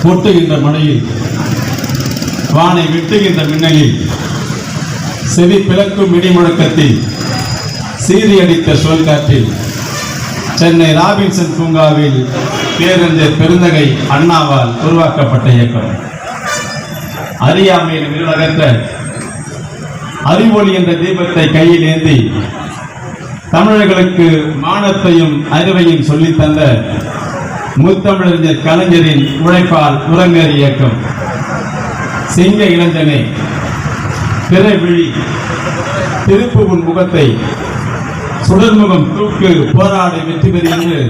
கொட்டுகின்ற மழையில், வானை வெட்டுகின்ற மின்னலில், செவி பிளக்கும் இடிமுழக்கத்தில், சீறியடித்த சொல்காற்றில், சென்னை ராபின்சன் பூங்காவில் பேரறிஞர் பெருந்தகை அண்ணாவால் உருவாக்கப்பட்ட இயக்கம். அறியாமையின் இருளகற்ற அறிவொளி என்ற தீபத்தை கையில் ஏந்தி தமிழர்களுக்கு மானத்தையும் அறிவையும் சொல்லித்தந்த முத்தமிழறிஞர் கலைஞரின் உழைப்பால் உறங்கேறிய இயக்கம். சிங்க இளைஞனே, திரை விழி, திருப்பு உன் முகத்தை, சுடர்முகம் தூக்கு, போராடி வெற்றி பெறு என்று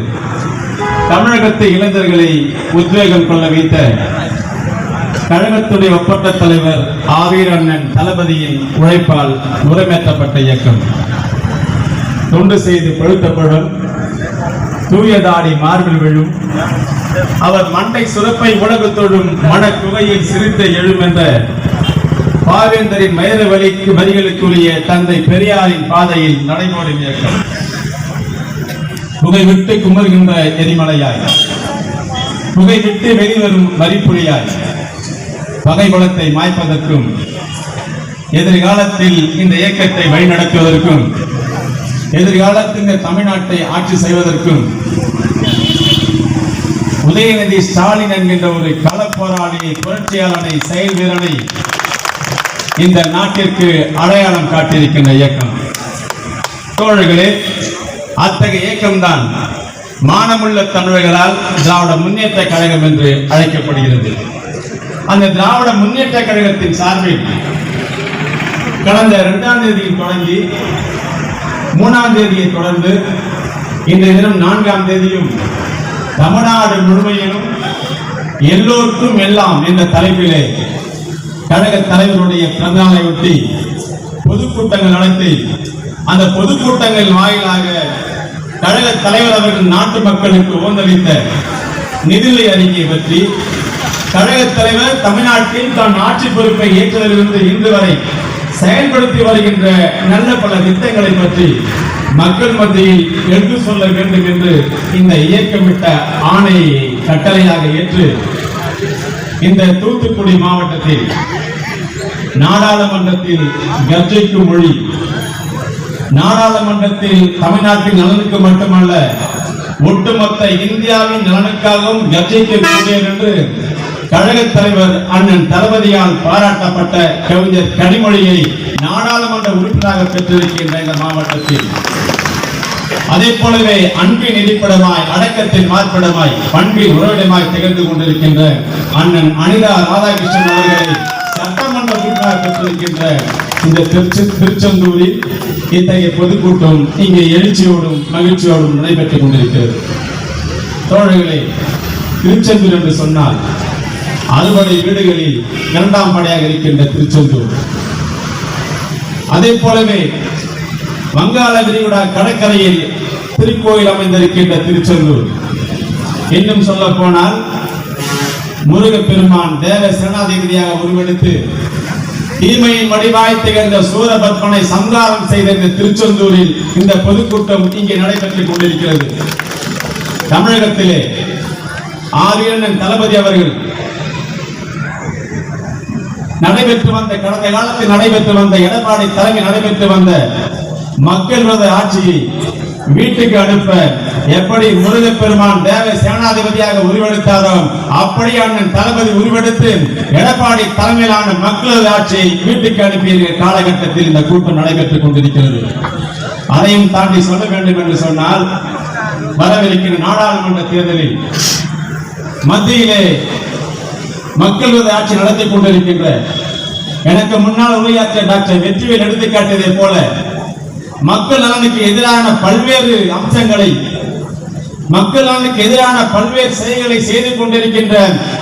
தமிழகத்து இளைஞர்களை உத்வேகம் கொள்ள வைத்த கழகத்துடைய ஒப்பற்ற தலைவர் ஆவீரண்ணன் தளபதியின் உழைப்பால் முறைமேற்றப்பட்ட இயக்கம். தொண்டு செய்து பழுத்தப்படும், தூயதாடி மார்பில் விழும், அவர் மண்டை சுரப்பை உலகு தொழும், மனக்குகையில் சிரித்த எழும் என்ற பாவேந்தரின் மயிர வரிகளுக்குரிய தந்தை பெரியாரின் பாதையில் நடைபோடும் இயக்கம். புகை விட்டு குமர்கின்ற எரிமலையாய், புகை விட்டு வெளிவரும் வரிப்புலியாய், பகை குலத்தை மாய்ப்பதற்கும் எதிர்காலத்தில் இந்த இயக்கத்தை வழிநடத்துவதற்கும் எதிர்காலத்தில் இந்த தமிழ்நாட்டை ஆட்சி செய்வதற்கும் உதயநிதி ஸ்டாலின் என்கின்ற ஒரு கள போராளியை, புரட்சியாளனை, செயல் வீரனை இந்த நாட்டிற்கு அடையாளம் காட்டியிருக்கின்ற இயக்கம். தோழர்களே, அத்தகைய இயக்கம்தான் மானமுள்ள தமிழர்களால் திராவிட முன்னேற்ற கழகம் என்று அழைக்கப்படுகிறது. அந்த திராவிட முன்னேற்ற கழகத்தின் சார்பில் கடந்த 2ஆம் தேதியில் தொடங்கி 3ஆம் தேதியை தொடர்ந்து இன்றைய தினம் 4ஆம் தேதியும் தமிழ்நாடு முழுமையிலும் எல்லோருக்கும் எல்லாம் என்ற தலைப்பிலே கழக தலைவருடைய பிறந்தநாளை ஒட்டி பொதுக்கூட்டங்கள் நடத்தி அந்த பொதுக்கூட்டங்கள் வாயிலாக கழக தலைவர் அவர்கள் நாட்டு மக்களுக்கு ஓந்தளித்த நிதிநிலை அறிக்கையை பற்றி, கழக தலைவர் தமிழ்நாட்டில் தான் ஆட்சி பொறுப்பை ஏற்றதிலிருந்து இன்று வரை செயல்படுத்தி வருகின்ற நல்ல பல திட்டங்களை பற்றி மக்கள் மத்தியில் எடுத்து சொல்ல வேண்டும் என்று இந்த இயக்கமிட்ட ஆணையை கட்டளையாக ஏற்று இந்த தூத்துக்குடி மாவட்டத்தில் நாடாளுமன்றத்தில் கர்ஜிக்கும் மொழி, நாடாளுமன்றத்தில் தமிழ்நாட்டின் நலனுக்கு மட்டுமல்ல ஒட்டுமொத்த இந்தியாவின் நலனுக்காகவும் கர்ஜிக்கக்கூடிய என்று கழக தலைவர் அண்ணன் தளபதியால் பாராட்டப்பட்ட கவிஞர் கனிமொழியை நாடாளுமன்ற உறுப்பினராக பெற்றிருக்கின்ற இந்த மாவட்டத்தில், அதே போலவே அன்பின் நிதிப்படமாய், அடக்கத்தின் மார்பிடமாய், பண்பின் உறவிடமாய் திகழ்ந்து கொண்டிருக்கின்ற அண்ணன் அனிதா ராதாகிருஷ்ணன் அவர்களை சட்டமன்ற உறுப்பினராக பெற்றிருக்கின்ற இந்த திருச்செந்தூரில் இத்தகைய பொதுக்கூட்டம் இங்கே எழுச்சியோடும் மகிழ்ச்சியோடும் நடைபெற்றுக் கொண்டிருக்கிறது. தோழர்களே, திருச்செந்தூர் என்று சொன்னால் அறுபடை வீடுகளில் 2ஆம் படையாக இருக்கின்ற திருச்செந்தூர், அதே போலவே வங்காள விரிகுடா கடற்கரையில் திருக்கோயில் அமைந்திருக்கின்ற திருச்செந்தூர், இன்னும் சொல்ல போனால் முருகப்பெருமான் தேவ சேனாதிபதியாக உருவெடுத்து தீமையின் வடிவாய் திகழ்ந்த சூரபத்மனை சங்காரம் செய்த இந்த திருச்செந்தூரில் இந்த பொதுக்கூட்டம் இங்கே நடைபெற்றுக் கொண்டிருக்கிறது. தமிழகத்திலே ஆரியண்ணன் தளபதி அவர்கள் நடைபெற்று வந்த, கடந்த காலத்தில் நடைபெற்று வந்த, எடப்பாடி தலைமை நடைபெற்று வந்த மக்கள் விரோத ஆட்சியை வீட்டுக்கு அனுப்ப எப்படி முருகப்பெருமான் தேவ சேனாதிபதியாக உருவெடுத்தாரோ அப்படி அண்ணன் தளபதி உருவெடுத்து எடப்பாடி தலைமையிலான மக்களது ஆட்சியை வீட்டுக்கு அனுப்பிய காலகட்டத்தில் இந்த கூட்டம் நடைபெற்றுக் கொண்டிருக்கிறது. அதையும் தாண்டி சொல்ல வேண்டும் என்று சொன்னால், வரவிருக்கிற நாடாளுமன்ற தேர்தலில் மத்தியிலே மக்கள் ஆட்சி நடத்தி கொண்டிருக்கின்ற எனக்கு முன்னால் உரையாற்றிய டாக்டர் வெற்றிவேல் எடுத்துக்காட்டியதை போல மக்கள் நலனுக்கு எதிரான பல்வேறு அம்சங்களை, மக்கள் நலனுக்கு எதிரான பல்வேறு செயல்களை செய்து கொண்டிருக்கின்ற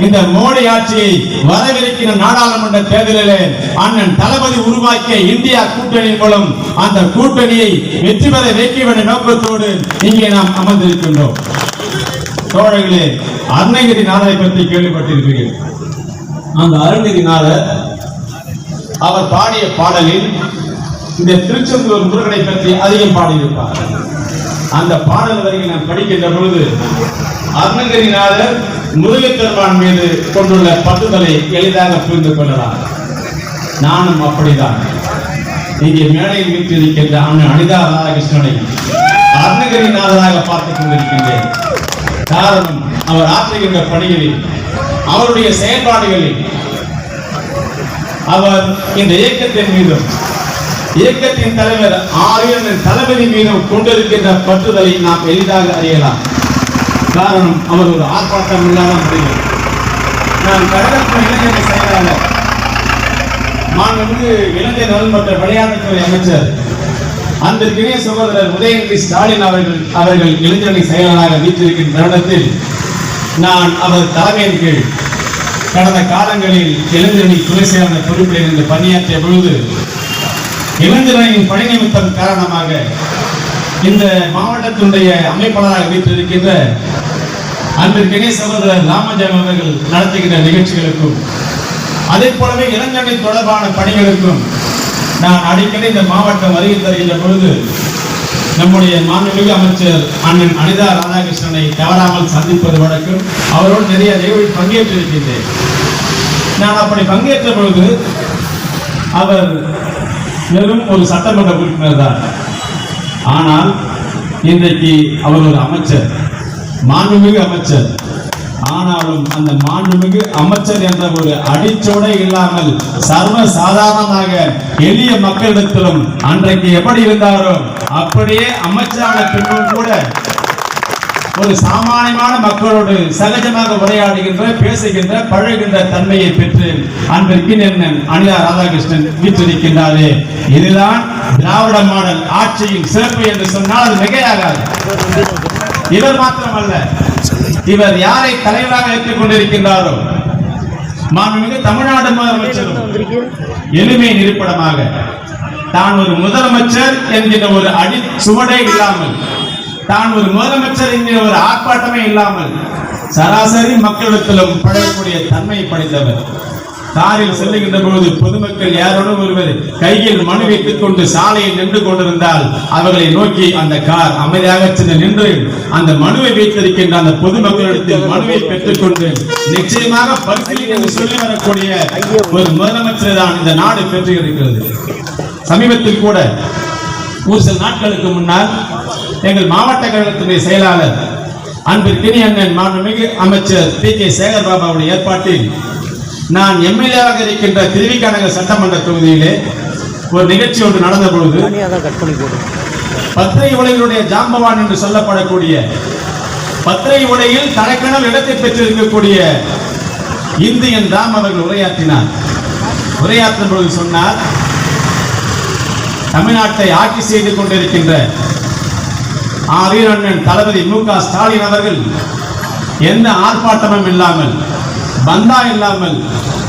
இந்த மோடி ஆட்சியை வரவிருக்கிற நாடாளுமன்ற தேர்தலிலே அண்ணன் தளபதி உருவாக்கிய இந்தியா கூட்டணி மூலம் அந்த கூட்டணியை வெற்றி பெற வைக்க வேண்டிய நோக்கத்தோடு இங்கே நாம் அமர்ந்திருக்கின்றோம். தோழர்களே, அருணகிரிநாதரை பற்றி கேள்விப்பட்டிருக்கிறீர்கள். அந்த அருணகிரிநாதர் அவர் பாடிய பாடலில் இந்த திருச்செந்தூர் முருகனை பற்றி அதிகம் பாடியிருப்பார். அந்த பாடல் வரையில் நான் படிக்கின்ற பொழுது அருணகிரிநாதர் முருகப்பெருமான் மீது கொண்டுள்ள பற்றுதலை எளிதாக புரிந்து கொள்ளலாம். நானும் அப்படிதான். இங்கே மேடையில் வீட்டிருக்கின்ற அண்ணன் அனிதா ராதாகிருஷ்ணனை அருணகிரிநாதராக பார்த்துக் கொண்டிருக்கின்றேன். காரணம், அவர் ஆற்றுகின்ற பணிகளில், அவருடைய செயல்பாடுகளில், அவர் இந்த இயக்கத்தின் மீதும் இயக்கத்தின் தலைவர் ஆரியனின் தளபதி மீதும் கொண்டிருக்கின்ற பற்றுதலை நாம் எளிதாக அறியலாம். காரணம், அவர் ஒரு ஆர்ப்பாட்டம் இல்லாத முடியும். நான் கழகத்தின் இளைஞர் செயலாளர், மாண்புமிகு இளைஞர் நலன் மற்றும் விளையாட்டுத்துறை அமைச்சர் அன்பிற்கினிய சகோதரர் உதயநிதி ஸ்டாலின் அவர்கள் இளைஞரணி செயலாளராக வீற்றிருக்கின்ற தருணத்தில் நான் அவர் தலைமையின் கீழ் கடந்த காலங்களில் இளைஞரணி துணை செயலாளர் பொறுப்பில் இருந்து பணியாற்றிய பொழுது இளைஞரணியின் பணி நிமித்தம் காரணமாக இந்த மாவட்டத்தினுடைய அமைப்பாளராக வீற்றிருக்கின்ற அன்பிற்கினிய சகோதரர் ராமஜெயம் அவர்கள் நடத்துகின்ற நிகழ்ச்சிகளுக்கும் அதே போலவே இளைஞரணி தொடர்பான பணிகளுக்கும் நான் அடிக்கடி இந்த மாவட்டம் வருகை தருகின்ற பொழுது நம்முடைய மாண்புமிகு அமைச்சர் அண்ணன் அனிதா ராதாகிருஷ்ணனை தவறாமல் சந்திப்பது வழக்கம். அவரோடு நிறைய நிகழ்வில் பங்கேற்றிருக்கின்றேன். நான் அப்படி பங்கேற்ற பொழுது அவர் வெறும் ஒரு சட்டமன்ற உறுப்பினர் தான். ஆனால் இன்றைக்கு அவர் ஒரு அமைச்சர், மாண்புமிகு அமைச்சர். ஆனாலும் அந்த மாண்புமிகு அமைச்சர் என்ற ஒரு அடிச்சோடை இல்லாமல் சர்வ சாதாரணமாக எளிய மக்களிடத்திலும் அன்றைக்கு எப்படி இருந்தாரோ அப்படியே அமைச்சரான பின்னும் கூட ஒரு சாமானியமான மக்களோடு சகஜமாக உரையாடுகின்ற, பேசுகின்ற, பழகுகின்ற தன்மையை பெற்று அன்பிற்கினிய அனிதா ராதாகிருஷ்ணன் வீற்றிருக்கின்றாரே, இதுதான் திராவிட மாடல் ஆட்சியின் சிறப்பு என்று சொன்னால் அது மிகையாகாது. இவர் மாத்திரமல்ல, இவர் யாரை தலைவராக ஏற்றுக் கொண்டிருக்கின்றாரோ மாண்புமிகு தமிழ்நாடு முதலமைச்சரும் எளிமையின் இருப்பிடமாக தான் ஒரு முதலமைச்சர் என்கிற ஒரு அடி சுவடே இல்லாமல், தான் ஒரு முதலமைச்சர் என்கிற ஒரு ஆர்ப்பாட்டமே இல்லாமல் சராசரி மக்களிடத்திலும் பழகக்கூடிய தன்மை படைத்தவர். காரில் செல்லுகின்ற பொழுது பொதுமக்கள் யாரோடும் ஒருவர் கையில் மனு வைத்துக் கொண்டு சாலையில் நின்று கொண்டிருந்தால் அவர்களை நோக்கி அந்த கார் அமைதியாக சென்று நின்று அந்த மனுவை வைத்திருக்கின்ற அந்த பொதுமக்களிடத்தில் மனுவை பெற்றுக் கொண்டு நிச்சயமாக பரிசீலனை என்று சொல்லி வரக்கூடிய ஒரு முதலமைச்சர் தான் இந்த நாடு பெற்று இருக்கிறது. சமீபத்தில் கூட ஒரு சில நாட்களுக்கு முன்னால் எங்கள் மாவட்ட கழகத்தினுடைய செயலாளர் அன்பிற்கினிய அண்ணன் மாண்புமிகு அமைச்சர் டி.கே. சேகர் பாபாவுடைய ஏற்பாட்டில் நான் எம்எல்ஏவாக இருக்கின்ற திருவிக்காநகர் சட்டமன்ற தொகுதியிலே ஒரு நிகழ்ச்சி ஒன்று நடந்த பொழுது பத்திரிகை உலகினுடைய ஜாம்பவான் என்று சொல்லப்படக்கூடிய பத்திரிகை உலகில் தலைக்கணல் இடத்தை பெற்றிருக்கக்கூடிய இந்தியன் ராம் அவர்கள் உரையாற்றினார். உரையாற்றும் பொழுது சொன்னார், தமிழ்நாட்டை ஆட்சி செய்து கொண்டிருக்கின்ற ஆரியண்ணன் தளபதி மு.க. ஸ்டாலின் அவர்கள் எந்த ஆர்ப்பாட்டமும் இல்லாமல், பந்தா இல்லாமல்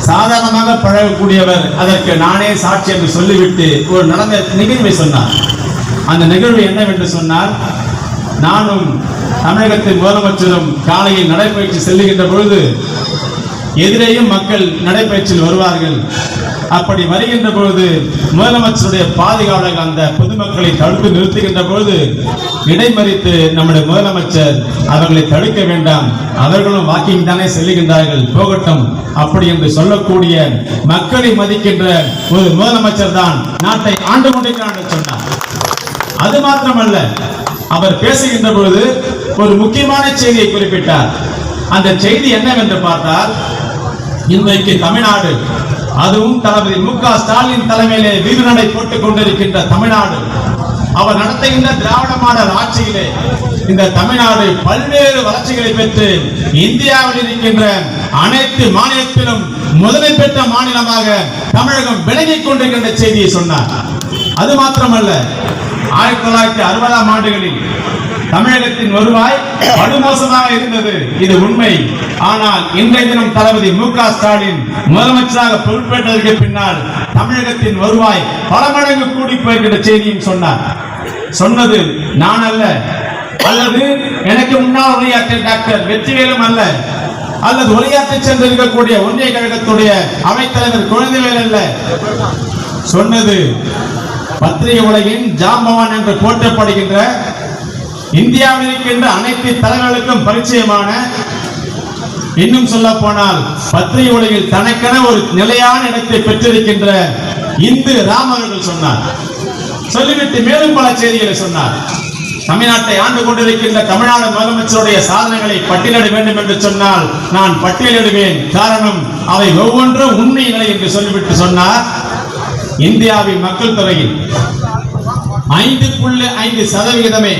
சாதாரணமாக பழகக்கூடியவர், அதற்கு நானே சாட்சி என்று சொல்லிவிட்டு ஒரு நடந்த நிகழ்வை சொன்னார். அந்த நிகழ்வு என்னவென்று சொன்னால், நானும் தமிழகத்தின் முதலமைச்சரும் காலையில் நடைபயிற்சி செல்லுகின்ற பொழுது எதிரேயும் மக்கள் நடைபயிற்சியில் வருவார்கள். அப்படி வருகின்ற பொழுது முதலமைச்சருடைய பாதுகாவலர்கள் அந்த பொதுமக்களை தடுத்து நிறுத்துகின்ற பொழுது இடைமறித்து நம்முடைய முதலமைச்சர் அவர்களை தடுக்க வேண்டாம், அவர்களும் வாக்கிங் தானே செல்லுகின்றார்கள், போகட்டும் அப்படி என்று சொல்லக்கூடிய மக்களை மதிக்கின்ற ஒரு முதலமைச்சர் தான் நாட்டை ஆண்டு கொண்டிருக்கிறார் என்று சொன்னார். அது மாத்திரமல்ல, அவர் பேசுகின்ற பொழுது ஒரு முக்கியமான செய்தியை குறிப்பிட்டார். அந்த செய்தி என்னவென்று பார்த்தால், இன்றைக்கு தமிழ்நாடு, அதுவும் தளபதி மு.க. ஸ்டாலின் தலைமையிலே வீறுநடை போட்டுக் கொண்டிருக்கின்ற தமிழ்நாடு, அவர் நடத்துகின்ற திராவிட மாடல் ஆட்சியிலே இந்த தமிழ்நாடு பல்வேறு வளர்ச்சிகளை பெற்று இந்தியாவில் இருக்கின்ற அனைத்து மாநிலத்திலும் முதலை பெற்ற மாநிலமாக தமிழகம் விளங்கிக் கொண்டிருக்கின்ற செய்தியை சொன்னார். அது மாத்திரமல்ல, 1960ஆம் ஆண்டுகளில் தமிழகத்தின் வருவாய் படுமோசமாக இருந்தது, இது உண்மை. ஆனால் இன்றைய தினம் தளபதி மு.க. ஸ்டாலின் முதலமைச்சராக பொறுப்பேற்றதற்கு பின்னால் தமிழகத்தின் வருவாய் பல மடங்கு கூடி போய்கின்ற செய்தியும் சொன்னார். சொன்னது நான் அல்ல, அல்லது எனக்கு முன்னால் உரையாற்றிய டாக்டர் வெற்றிவேலும் அல்ல, அல்லது உரையாற்றி சென்றிருக்கக்கூடிய ஒன்றிய கழகத்துடைய அவைத்தலைவர் குழந்தைவேல் அல்ல. சொன்னது பத்திரிகை உலகின் ஜாம்பவான் என்று போற்றப்படுகின்ற, இந்தியாவில் இருக்கின்ற அனைத்து தலைவர்களுக்கும் பரிச்சயமான இன்னும் சொல்ல போனால் பத்திரிகை உலகில் தனக்கென ஒரு நிலையான இடத்தை பெற்றிருக்கின்ற இந்து ராம் அவர்கள் சொன்னார். சொல்லிவிட்டு மேலும் பல செய்திகளை சொன்னார். தமிழ்நாட்டை ஆண்டு கொண்டிருக்கின்ற தமிழ்நாடு முதலமைச்சருடைய சாதனைகளை பட்டியலிட வேண்டும் என்று சொன்னால் நான் பட்டியலிடுவேன். காரணம் அவை ஒவ்வொன்றும் உண்மை நிலை என்று சொல்லிவிட்டு சொன்னார். இந்தியாவின் மக்கள் தொகையில் 5.5%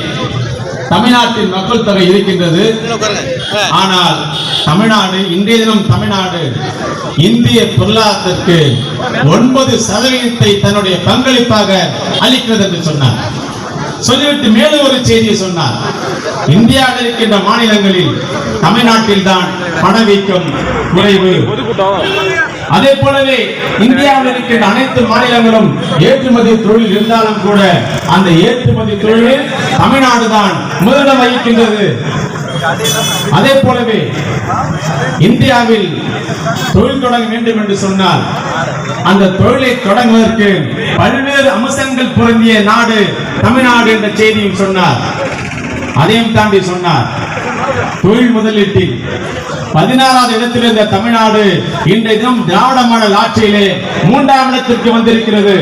தமிழ்நாட்டின் மக்கள் தொகை இருக்கின்றது. ஆனால் தமிழ்நாடு இன்றைய தினம் தமிழ்நாடு இந்திய பொருளாதாரத்திற்கு 9% தன்னுடைய பங்களிப்பாக அளிக்கிறது என்று சொன்னார். சொல்லிவிட்டு மேலும் ஒரு செய்தியை சொன்னார். இந்தியாவில் இருக்கின்ற மாநிலங்களில் தமிழ்நாட்டில் தான் பணவீக்கம் குறைவு. அதே போலவே இந்தியாவில் இருக்கின்ற அனைத்து மாநிலங்களும் ஏற்றுமதி தொழில் இருந்தாலும் கூட அந்த ஏற்றுமதி தொழிலில் தமிழ்நாடு தான் முதலிடம் வகிக்கின்றது. அதே போலவே இந்தியாவில் தொழில் தொடங்க வேண்டும் என்று சொன்னால் அந்த தொழிலை தொடங்குவதற்கு பல்வேறு அம்சங்கள் பொருந்திய நாடு தமிழ்நாடு என்ற செய்தியும் சொன்னார். அதையும் தாண்டி சொன்னார், தொழில் முதலீட்டில் 16வது இடத்தில் இருந்த தமிழ்நாடு இன்றைய தினம் திராவிட மாடல் ஆட்சியிலே 3ஆம் இடத்திற்கு வந்திருக்கிறது.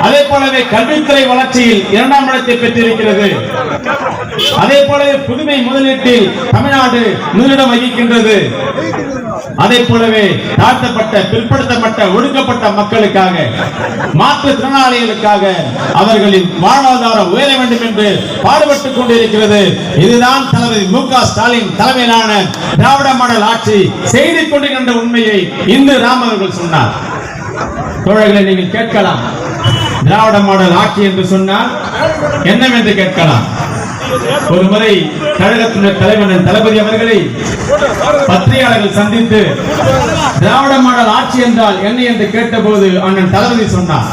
அதே போலவே கல்வித்துறை வளர்ச்சியில் 2ஆம் இடத்தை பெற்றிருக்கிறது. அதே போலவே புதுமை முதலீட்டில் தமிழ்நாடு முதலிடம் வகிக்கின்றது. அதே போலவே தாழ்த்தப்பட்ட பிற்படுத்தப்பட்ட ஒடுக்கப்பட்ட மக்களுக்காக மாற்றுத்திறனாளிகளுக்காக அவர்களின் வாழ்வாதாரம் உயர வேண்டும் என்று பாடுபட்டுக் கொண்டிருக்கிறது. இதுதான் தளபதி மு.க. ஸ்டாலின் தலைமையிலான திராவிட மாடல் ஆட்சி செய்து கொண்டிருக்கின்ற உண்மையை இந்து ராம் அவர்கள் சொன்னார். தோழர்களை நீங்கள் கேட்கலாம், திராவிட மாடல் ஆட்சி என்று சொன்னால் என்னவென்று கேட்கலாம். ஒரு முறை கழகத்தினர் தலைவர் தளபதி அவர்களை பத்திரிகையாளர்கள் சந்தித்து திராவிட மாடல் ஆட்சி என்றால் என்ன என்று கேட்டபோது அண்ணன் தளபதி சொன்னார்,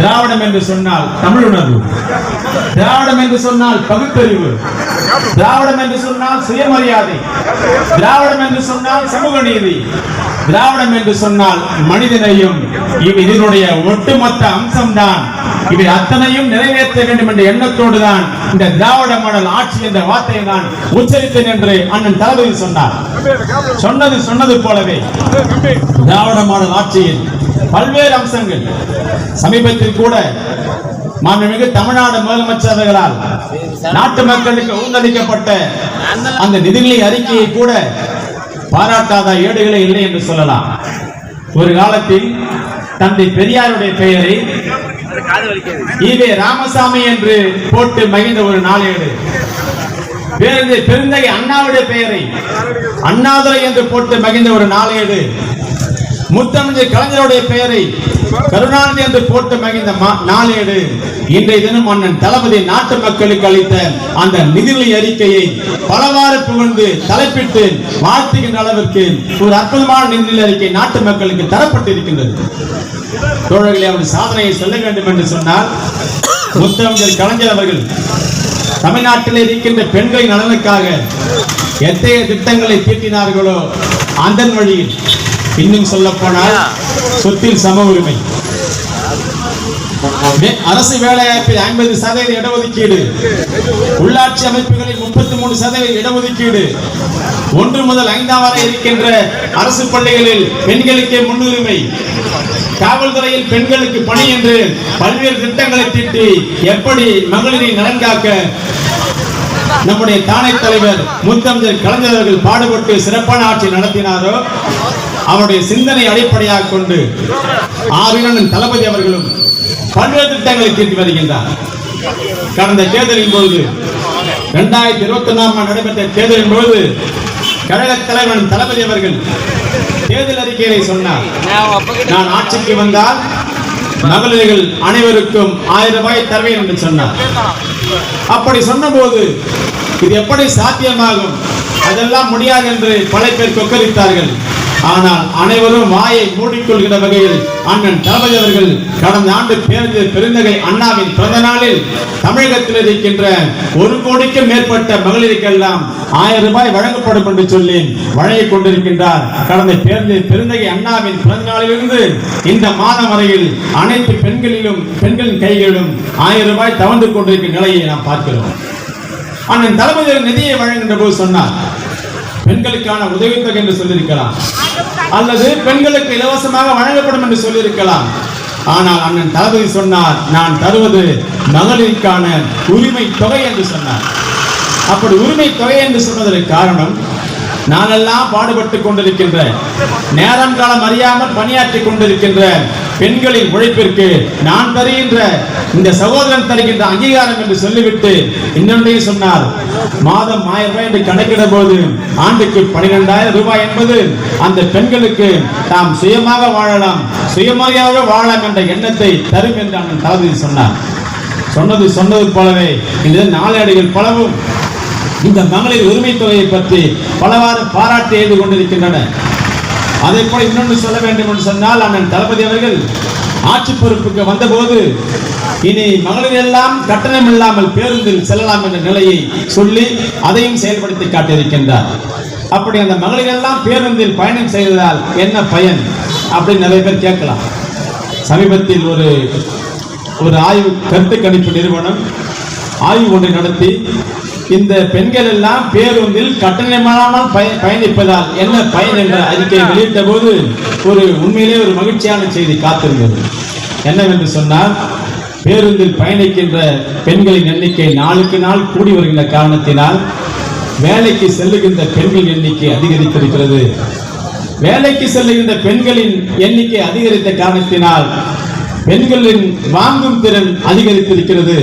திராவிடம் என்று சொன்னால் தமிழ் உணர்வு, திராவிடம் என்று சொன்னால் பகுத்தறிவு, திராவிடம் என்று சொன்னால் சுயமரியாதை, திராவிடம் என்று சொன்னால் சமூக நீதி, திராவிடம் என்று சொன்னால் மனிதனையும் இதனுடைய ஒட்டுமொத்த அம்சம்தான். இவை அத்தனையும் நிறைவேற்ற வேண்டும் என்ற எண்ணத்தோடு தான் இந்த திராவிட மாடல் ஆட்சி என்ற வார்த்தையை நான் உச்சரித்தேன் என்று அண்ணன் தளபதி சொன்னார். சொன்னது போலவே திராவிட மாடல் ஆட்சியில் பல்வேறு அம்சங்கள் சமீபத்தில் கூட மாண்புமிகு தமிழ்நாடு முதலமைச்சர் அவர்களால் நாட்டு மக்களுக்கு ஊர்ந்தளிக்கப்பட்ட அந்த நிதிநிலை அறிக்கையை கூட பாராட்டாத ஏடுகளே இல்லை என்று சொல்லலாம். ஒரு காலத்தில் தந்தை பெரியாருடைய பெயரை ஈவே ராமசாமி என்று போட்டு மகிழ்ந்த ஒரு நாளேடு, பெருந்தகை அண்ணாவுடைய பெயரை அண்ணாதுரை என்று போட்டு மகிழ்ந்த ஒரு நாளேடு, முத்தமிழ் கலைஞருடைய பெயரை கருணாநிதி என்று போட்டு மகிழ்ந்த நாளேடு இன்றைய தினம் அண்ணன் தளபதி நாட்டு மக்களுக்கு அளித்த அந்த நிதிநிலை அறிக்கையை பலவாறு புகழ்ந்து தலைப்பிட்டு வாழ்த்துகின்ற அளவிற்கு ஒரு அற்புதமான நிதிநிலை அறிக்கை நாட்டு மக்களுக்கு தரப்பட்டிருக்கின்றது. தோழர்களே, அவர் சாதனையை சொல்ல வேண்டும் என்று சொன்னால் முத்தமிழ் கலைஞர் அவர்கள் தமிழ்நாட்டில் இருக்கின்ற பெண்களின் நலனுக்காக எத்தகைய திட்டங்களை தீட்டினார்களோ அந்த வழியில் இன்னும் சொல்ல போனால் சொத்தில் சம உரிமை, அரசு வேலைவாய்ப்பில் 50% இடஒதுக்கீடு, உள்ளாட்சி அமைப்புகளில் 33% இடஒதுக்கீடு, 1 முதல் 5ஆம் வரை இருக்கின்ற அரசு பள்ளிகளில் பெண்களுக்கே முன்னுரிமை, காவல்துறையில் பெண்களுக்கு பணி என்று பல்வேறு திட்டங்களை தீட்டி எப்படி மகளிரின் நலன் காக்க நம்முடைய தானை தலைவர் முத்தமிழ் கலைஞர் அவர்கள் பாடுபட்டு சிறப்பான ஆட்சி நடத்தினாரோ அவருடைய சிந்தனை அடிப்படையாக கொண்டு ஆவினன் தளபதி அவர்களும் பல்வேறு திட்டங்களை தீட்டி வருகின்றார். கடந்த தேர்தலின் பொழுது 2021 நடைபெற்ற தேர்தலின் பொழுது கழக தலைவர் தளபதி அவர்கள் தேர்தல் அறிக்கையை சொன்னார், நான் ஆட்சிக்கு வந்தால் மகளிர்கள் அனைவருக்கும் 1000 ரூபாய் தருவேன் என்று சொன்னார். அப்படி சொன்னபோது இது எப்படி சாத்தியமாகும், அதெல்லாம் முடியாது என்று பல பேர் கொக்கரித்தார்கள். ஆனால் அனைவரும் வாயை மூடிக்கொள்கிற வகையில் அண்ணன் தளபதி அவர்கள் கடந்த ஆண்டு பெருந்தகை அண்ணாவின் பிறந்த நாளில் தமிழகத்தில் இருக்கின்ற 1 கோடிக்கும் மேற்பட்ட மகளிருக்கெல்லாம் 1000 ரூபாய் வழங்கப்படும் என்று சொல்லி வழங்கிக் கொண்டிருக்கின்றார். கடந்த பெருந்தகை அண்ணாவின் பிறந்த நாளிலிருந்து இந்த மாதம் வரையில் அனைத்து பெண்களின் கைகளிலும் 1000 ரூபாய் தவழ்ந்து கொண்டிருக்கிற நிலையை நாம் பார்க்கிறோம். அண்ணன் தளபதி நிதியை வழங்குகின்ற போது சொன்னார், பெண்களுக்கான உதவித்தொகை என்று சொல்லியிருக்கலாம், அல்லது பெண்களுக்கு இலவசமாக வழங்கப்படும் என்று சொல்லியிருக்கலாம். ஆனால் அண்ணன் தளபதி சொன்னார், நான் தருவது மகளிருக்கான உரிமை தொகை என்று சொன்னார். அப்படி உரிமை தொகை என்று சொன்னதற்கு காரணம், நானெல்லாம் பாடுபட்டுக் கொண்டிருக்கின்ற, நேரம் காலம் அறியாமல் பணியாற்றிக் கொண்டிருக்கின்ற பெண்களின் உழைப்பிற்கு நான் தருகின்ற, இந்த சகோதரன் தருகின்ற அங்கீகாரம் என்று சொல்லிவிட்டு இன்னொன்றையும் சொன்னார். மாதம் 1000 ரூபாய் என்று கணக்கிட போது ஆண்டுக்கு 12,000 ரூபாய் என்பது அந்த பெண்களுக்கு தாம் சுயமாக வாழலாம், சுயமரியாதையாக வாழலாம் என்ற எண்ணத்தை தரும் என்று அண்ணன் தளபதி சொன்னார். சொன்னது போலவே இந்த நாளேடுகள் பலவும் இந்த மகளிர் உரிமை தொகையை பற்றி பலவாறு பாராட்டி எழுதி கொண்டிருக்கின்றன. அதை போல இன்னொன்று சொல்ல வேண்டும் என்று சொன்னால், அண்ணன் தளபதி அவர்கள் ஆட்சி பொறுப்புக்கு வந்தபோது இனி மகளிர் எல்லாம் கட்டணம் இல்லாமல் பேருந்தில் செல்லலாம் என்ற நிலையை சொல்லி அதையும் செயல்படுத்தி காட்டியிருக்கின்றார். அப்படி அந்த மகளிர் எல்லாம் பேருந்தில் பயணம் செய்ததால் என்ன பயன் அப்படின்னு நிறைய பேர் கேட்கலாம். சமீபத்தில் ஒரு ஆய்வு கருத்து கணிப்பு நிறுவனம் ஆய்வு ஒன்றை நடத்தி, இந்த பெண்கள் எல்லாம் பேருந்தில் கட்டணமில்லாமல் பயணிப்பதால் என்ன பயன் என்ற அறிக்கையை வெளியிட்ட போது உண்மையிலே ஒரு மகிழ்ச்சியான செய்தி காத்திருந்தது. என்னவென்று சொன்னால், பேருந்தில் பயணிக்கின்ற பெண்களின் எண்ணிக்கை நாளுக்கு நாள் கூடி வருகின்ற காரணத்தினால் வேலைக்கு செல்லுகின்ற பெண்களின் எண்ணிக்கை அதிகரித்திருக்கிறது. வேலைக்கு செல்லுகின்ற பெண்களின் எண்ணிக்கை அதிகரித்த காரணத்தினால் பெண்களின் வாங்கும் திறன் அதிகரித்திருக்கிறது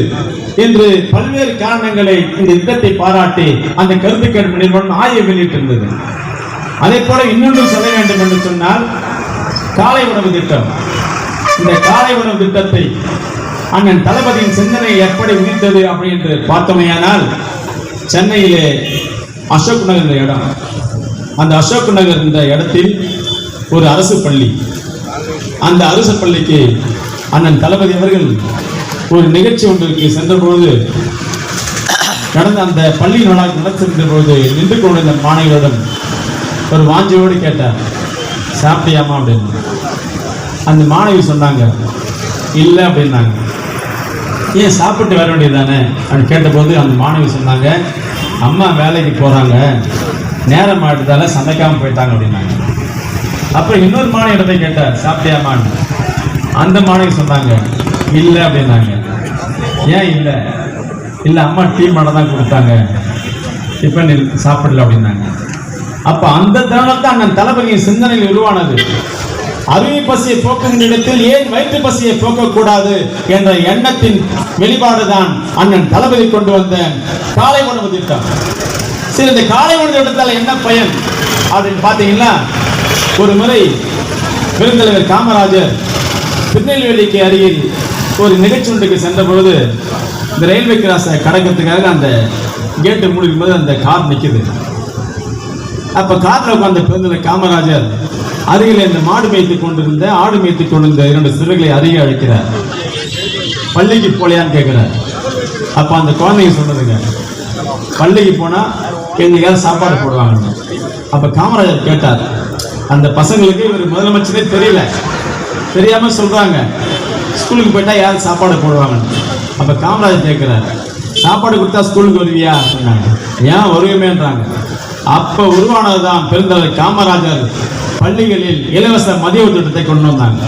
என்று பல்வேறு காரணங்களை இந்த திட்டத்தை பாராட்டி அந்த கருத்து கணிப்பு நிறுவனம் ஆய்வு வெளியிட்டிருந்தது. அதே போல இன்னொன்று சொல்ல வேண்டும் என்று சொன்னால், காலை உணவு திட்டம். இந்த காலை உணவு திட்டத்தை அண்ணன் தளபதியின் சிந்தனை எப்படி உதித்தது அப்படி என்று பார்த்தோமையானால், சென்னையிலே அசோக் நகர் என்ற இடம், அந்த அசோக் நகர் என்ற இடத்தில் ஒரு அரசு பள்ளி, அந்த அரசு பள்ளிக்கு அண்ணன் தளபதி அவர்கள் ஒரு நிகழ்ச்சி ஒன்றுக்கு சென்றபோது, கடந்த அந்த பள்ளி நடத்திருந்த போது நின்று கொண்டிருந்த மாணவிகளிடம் ஒரு வாஞ்சியோடு கேட்டார், சாப்பிட்டியாமா அப்படின்னு. அந்த மாணவி சொன்னாங்க, இல்லை அப்படின்னாங்க. ஏன் சாப்பிட்டு வர வேண்டியதானே அப்படின்னு கேட்டபோது அந்த மாணவி சொன்னாங்க, அம்மா வேலைக்கு போகிறாங்க, நேரம் ஆடுறதால சமைக்காமல் போயிட்டாங்க அப்படின்னாங்க. அப்புறம் இன்னொரு மாணவியிடத்தை கேட்டார், சாப்பிட்டியாமான்னு. அந்த மாணவி சொன்னாங்க, இல்லை அப்படின்னாங்க. ஏன் இல்லை? இல்லை, அம்மா டீ மட்டும் தான் கொடுத்தாங்க, இப்போ நீ சாப்பிடல அப்படின்னாங்க. அப்போ அந்த தருணத்தை அண்ணன் தளபதியின் சிந்தனையில் உருவானது. அருவி பசியை போக்குகின்ற இடத்தில் ஏன் வயிற்று பசியை போக்கக்கூடாது என்ற எண்ணத்தின் வெளிப்பாடுதான் அண்ணன் தளபதி கொண்டு வந்த காலை உணவு திட்டம். சரி, இந்த காலை உணவு திட்டத்தால் என்ன பயன் அப்படின்னு பார்த்தீங்கன்னா, ஒரு முறை பெருந்தலைவர் காமராஜர் திருநெல்வேலிக்கு அருகில் ஒரு நிகழ்ச்சி ஒன்றுக்கு சென்ற பொழுது, இந்த ரயில்வே கிராஸை கடக்கிறதுக்காக அந்த கேட்டு மூடிக்கும் போது அந்த கார் நிற்குது. அப்போ காரில் உட்கார்ந்த பெருந்தலைவர் காமராஜர் அருகில் இந்த மாடு மேய்த்துக் கொண்டிருந்த ஆடு மேய்த்துக் கொண்டிருந்த 2 சிறுகளை அருகே அழைக்கிறார். பள்ளிக்கு போலையான்னு கேட்கிறார். அப்போ அந்த குழந்தைங்க சொன்னதுங்க, பள்ளிக்கு போனால் எங்கேயாவது சாப்பாடு போடுவாங்க. அப்போ காமராஜர் கேட்டார், அந்த பசங்களுக்கு இவர் முதலமைச்சரே தெரியல, தெரியாம சொல்றாங்க ஸ்கூலுக்கு போயிட்டா யாரும் சாப்பாடு போடுவாங்க. அப்ப காமராஜர் கேட்கிறார், சாப்பாடு கொடுத்தா ஸ்கூலுக்கு வருவியா அப்படின்னாங்க. ஏன் வருவேன்றாங்க. அப்ப உருவானதுதான் பெருந்தலைவர் காமராஜர் பள்ளிகளில் இலவச மதிய உணவு திட்டத்தை கொண்டு வந்தாங்க.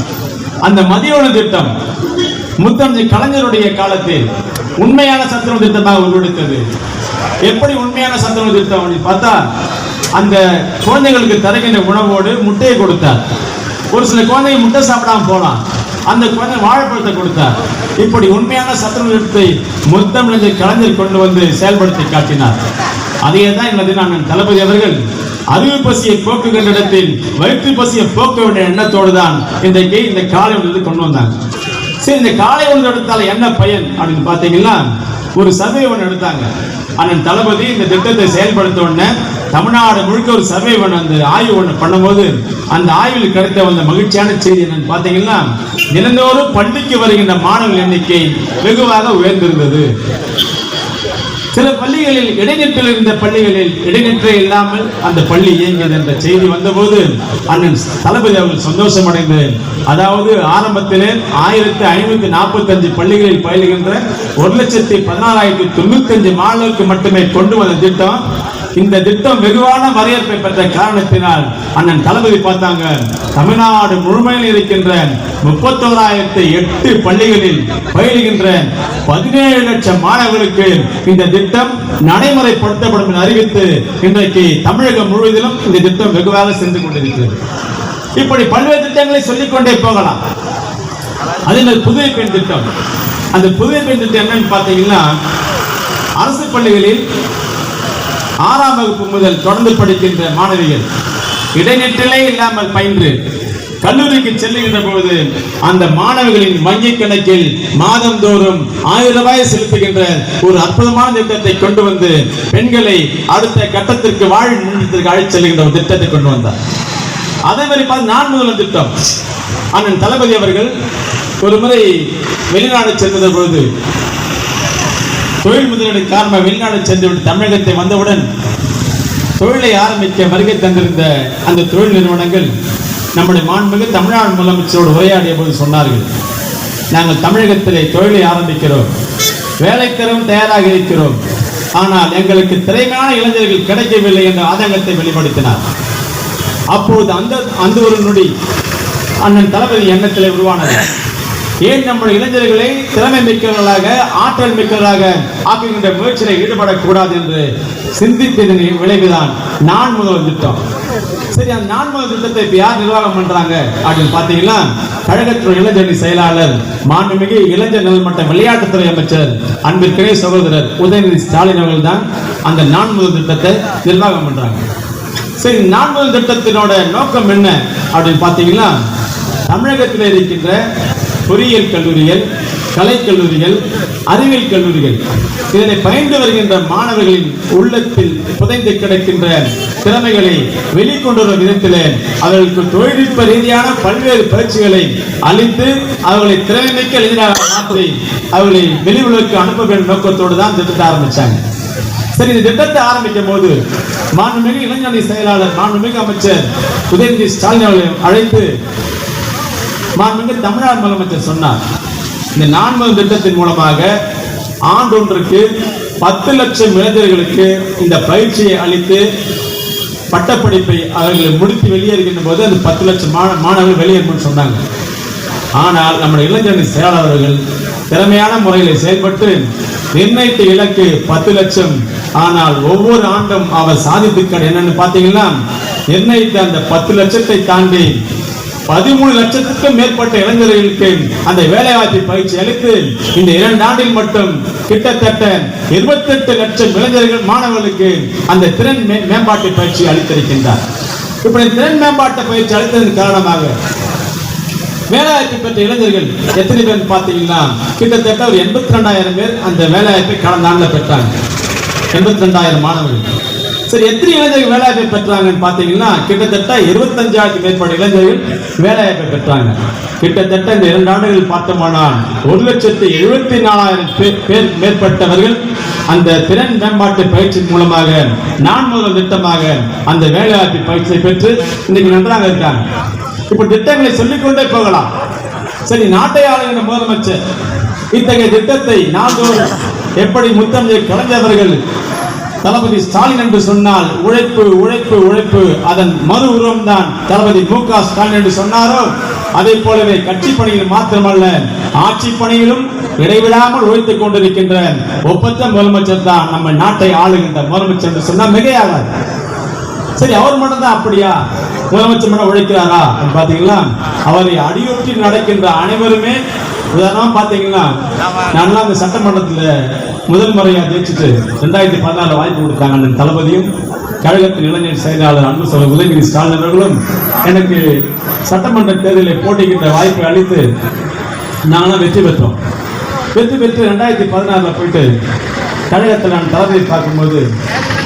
அந்த மதிய உணவு திட்டம் முத்தமிழ் கலைஞருடைய காலத்தில் உண்மையான சத்துணவு திட்டமாக உருவெடுத்தது. எப்படி உண்மையான சத்துணவு திட்டம் அப்படின்னு பார்த்தா, அந்த குழந்தைகளுக்கு தருகின்ற உணவோடு முட்டையை கொடுத்தார். ஒரு சில குழந்தைங்க முட்டை சாப்பிடாம போலாம், அந்த குழந்தை வாழைப்பழத்தை கொடுத்தார். இப்படி உண்மையான சத்துணவு திட்டத்தை முத்தமிழ் கலைஞர் கொண்டு வந்து செயல்படுத்தி காட்டினார். அதையே தான் இந்த அண்ணன் தளபதி அவர்கள் அறிவு பசியை போக்குகின்ற இடத்தில் வயிற்று பசியை போக்க வேண்டிய எண்ணத்தோடு தான் இன்றைக்கு இந்த காலை உணவு கொண்டு வந்தாங்க. சரி, இந்த காலை உணவு எடுத்தால என்ன பயன் அப்படின்னு பார்த்தீங்கன்னா, ஒரு சர்வே ஒன்று எடுத்தாங்க. அண்ணன் தளபதி இந்த திட்டத்தை செயல்படுத்த உடனே தமிழ்நாடு முழுக்க ஒரு சர்வே ஒன்று, அந்த ஆய்வு ஒன்று பண்ணும்போது அந்த ஆய்வில் கிடைத்த வந்த மகிழ்ச்சியான செய்தி என்னன்னு பார்த்தீங்கன்னா, தினந்தோறும் பள்ளிக்கு வருகின்ற மாணவர்கள் எண்ணிக்கை வெகுவாக உயர்ந்திருந்தது. சில பள்ளிகளில் இடைநிற்றல் இருந்த பள்ளிகளில் இடைநிற்றல் இல்லாமல் அந்த பள்ளி இயங்கியது என்ற செய்தி வந்தபோது அண்ணன் தளபதி அவர்கள் சந்தோஷம் அடைந்து, அதாவது ஆரம்பத்திலே 1545 பள்ளிகளில் பயிலுகின்ற 1,14,095 மாணவர்களுக்கு மட்டுமே கொண்டு வந்த திட்டம் இந்த திட்டம் வெகுவான வரவேற்பை பெற்ற காரணத்தினால் அண்ணன் தளபதி பார்த்தாங்க, தமிழ்நாடு முழுமையில் இருக்கின்ற 31,008 பள்ளிகளில் பயிலுகின்ற 17 லட்சம் மாணவர்களுக்கு இந்த திட்டம் நடைமுறைப்படுத்தப்படும் என்று அறிவித்து இன்றைக்கு தமிழகம் முழுவதிலும் இந்த திட்டம் வெகுவாக சென்று கொண்டிருக்கிறது. இப்படி பல்வேறு திட்டங்களை சொல்லிக்கொண்டே போகலாம். அதே புதிய பெண் திட்டம், அந்த புதிய பெண் திட்டம் என்னன்னு பார்த்தீங்கன்னா, அரசு பள்ளிகளில் 6ஆம் வகுப்பு முதல் தொடர்ந்து படிக்கின்ற மாணவிகள் இடைநிற்றலே இல்லாமல் பயின்று கல்லூரிக்கு செல்லுகின்ற பொழுது அந்த மாணவிகளின் வங்கி கணக்கில் மாதந்தோறும் 1000 ரூபாய் செலுத்துகின்ற ஒரு அற்புதமான திட்டத்தை கொண்டு வந்து பெண்களை அடுத்த கட்டத்திற்கு வாழ் முன்னேற்றத்திற்கு அழைத்து செல்கின்ற ஒரு திட்டத்தை கொண்டு வந்தார். அதே மாதிரி நான் முதல்வர் திட்டம், அண்ணன் தளபதி அவர்கள் ஒரு முறை வெளிநாடு சென்ற பொழுது தொழில் முதலீடு காரணமாக வெளிநாடு சென்றுவிட்டு தமிழகத்தை வந்தவுடன் தொழிலை ஆரம்பிக்க வருகை தந்திருந்த அந்த தொழில் நிறுவனங்கள் நம்முடைய மாண்புமிகு தமிழ்நாடு முதலமைச்சரோடு உரையாடிய போது சொன்னார்கள், நாங்கள் தமிழகத்திலே தொழிலை ஆரம்பிக்கிறோம், வேலைக்கரும் தயாராக இருக்கிறோம், ஆனால் எங்களுக்கு திறமையான இளைஞர்கள் கிடைக்கவில்லை என்ற ஆதங்கத்தை வெளிப்படுத்தினார். அப்போது அந்த ஒரு நொடி அண்ணன் தளபதி எண்ணத்திலே உருவானது. ஏன் நம்முடைய இளைஞர்களை திறமை மிக்கவர்களாக ஆற்றல் மிக்கவர்களாக ஆக்குகின்ற முயற்சியில் ஈடுபடக்கூடாது என்று சிந்தித்ததன் விளைவுதான் நான் முதல்வர் திட்டம். சரி, அந்த நான் முதல்வர் திட்டத்தை இப்ப யார் நிர்வாகம் பண்றாங்க அப்படின்னு பாத்தீங்கன்னா, கழகத்துறை இளைஞரணி செயலாளர் மாண்புமிகு இளைஞர் நலமட்ட விளையாட்டுத்துறை அமைச்சர் அன்பிற்கிணைய சகோதரர் உதயநிதி ஸ்டாலின் அவர்கள் தான் அந்த நான் முதல்வர் திட்டத்தை நிர்வாகம் பண்றாங்க. சரி, நான் முதல்வர் திட்டத்தினோட நோக்கம் என்ன அப்படின்னு பாத்தீங்கன்னா, தமிழகத்தில் இருக்கின்ற பொறியியல் கல்லூரிகள், கலைக்கல்லூரிகள், அறிவியல் கல்லூரிகள் இதனை பயின்று வருகின்ற மாணவர்களின் உள்ளத்தில் புதைந்து கிடக்கின்ற திறமைகளை வெளிக்கொண்டு வரும் விதத்தில் அவர்களுக்கு தொழில்நுட்ப ரீதியான பல்வேறு பயிற்சிகளை அளித்து அவர்களை திறமைமிக்க இளைஞராக மாற்றி அவர்களை வெளி உலகுக்கு அனுப்ப வேண்டும் நோக்கத்தோடு தான் திட்டத்தை ஆரம்பிச்சாங்க. சரி, இந்த திட்டத்தை ஆரம்பிக்கும் போது மாண்புமிகு இளைஞரணி செயலாளர் மாண்புமிகு அமைச்சர் உதயநிதி ஸ்டாலின் அவர்களை அழைத்து மாண்புமிகு தமிழ்நாடு முதலமைச்சர் சொன்னார், இந்த 4 திட்டத்தின் மூலமாக ஆண்டொன்றுக்கு 10 லட்சம் இளைஞர்களுக்கு இந்த பயிற்சியை அளித்து பட்டப்படிப்பை அவர்களை முடித்து வெளியேறுகின்ற போது அந்த 10 லட்சம் மாணவர்கள் வெளியேறும் சொன்னாங்க. ஆனால் நம்முடைய இளைஞரணி செயலாளர்கள் திறமையான முறையில் செயல்பட்டு நிர்ணயித்த இலக்கு 10 லட்சம். ஆனால் ஒவ்வொரு ஆண்டும் அவர் சாதித்துக்கார் என்னன்னு பாத்தீங்கன்னா, நிர்ணயித்த அந்த 10 லட்சத்தை தாண்டி 13 லட்சத்துக்கும் மேற்பட்ட இளைஞர்களுக்கு அந்த வேலைவாய்ப்பு பயிற்சி அளித்து இந்த 2 ஆண்டில் மட்டும் கிட்டத்தட்ட 28 லட்சம் இளைஞர்கள் மாணவர்களுக்கு அந்த திறன் மேம்பாட்டு பயிற்சி அளித்திருக்கின்றார். இப்படி திறன் மேம்பாட்டு பயிற்சி அளித்ததன் காரணமாக வேலைவாய்ப்பு பெற்ற இளைஞர்கள் எத்தனை பேர் பார்த்தீங்கன்னா, கிட்டத்தட்ட ஒரு 82,000 பேர் அந்த வேலைவாய்ப்பை கடந்த ஆண்டில் பெற்றாங்க. 82,000 மாணவர்கள். சரி, எத்தனை இளைஞர்கள் வேலைவாய்ப்பை பெற்றாங்கன்னு பார்த்தீங்கன்னா, கிட்டத்தட்ட 25,000 மேற்பட்ட இளைஞர்கள் வேலைவாய்ப்பை பெற்றாங்க. கிட்டத்தட்ட இந்த 2 ஆண்டுகள் பார்த்தோமானால் 1,74,000 பேர் மேற்பட்டவர்கள் அந்த திறன் மேம்பாட்டு பயிற்சி மூலமாக நான் முதல் திட்டமாக அந்த வேலைவாய்ப்பு பயிற்சியை பெற்று இன்னைக்கு நன்றாக இருக்காங்க. இப்ப திட்டங்களை சொல்லிக்கொண்டே போகலாம். சரி, நாட்டை ஆளுகின்ற முதலமைச்சர் இத்தகைய திட்டத்தை நாள்தோறும் எப்படி முத்தமிழ் கலைஞர்கள் தளபதி ஸ்டாலின் என்று சொன்னால் உழைப்பு உழைப்பு உழைப்பு அதன் மறு உருவம் தான் தளபதி மு.க. ஸ்டாலின் என்று சொன்னாரோ, அதே போலவே கட்சி பணியில் மாத்திரமல்ல ஆட்சி பணியிலும் இடைவிடாமல் உழைத்துக் கொண்டிருக்கின்ற ஒப்பற்ற முதலமைச்சர் தான் நம்ம நாட்டை ஆளுகின்ற முதலமைச்சர் என்று சொன்னால் மிகையாகாது. சரி, அவர் மட்டும் தான் அப்படியா முதலமைச்சர் மட்டும் உழைக்கிறாரா பாத்தீங்களா? அவரை அடியொற்றி நடக்கின்ற அனைவருமே உதாரணமா பாத்தீங்கன்னா, நான்லாம் அந்த சட்டமன்றத்தில் முதல் முறையா ஜெயிச்சுட்டு 2014 வாய்ப்பு கொடுத்தாங்க. அந்த தளபதியும் கழகத்தின் இளைஞர் செயலாளர் அன்பு சகோதரர் உதயநிதி ஸ்டாலின் அவர்களும் எனக்கு சட்டமன்ற தேர்தலில் போட்டிக்கின்ற வாய்ப்பை அளித்து நாங்களாம் வெற்றி பெற்றோம். வெற்றி பெற்று 2016 போயிட்டு கழகத்தில் நான் தளபதியை பார்க்கும்போது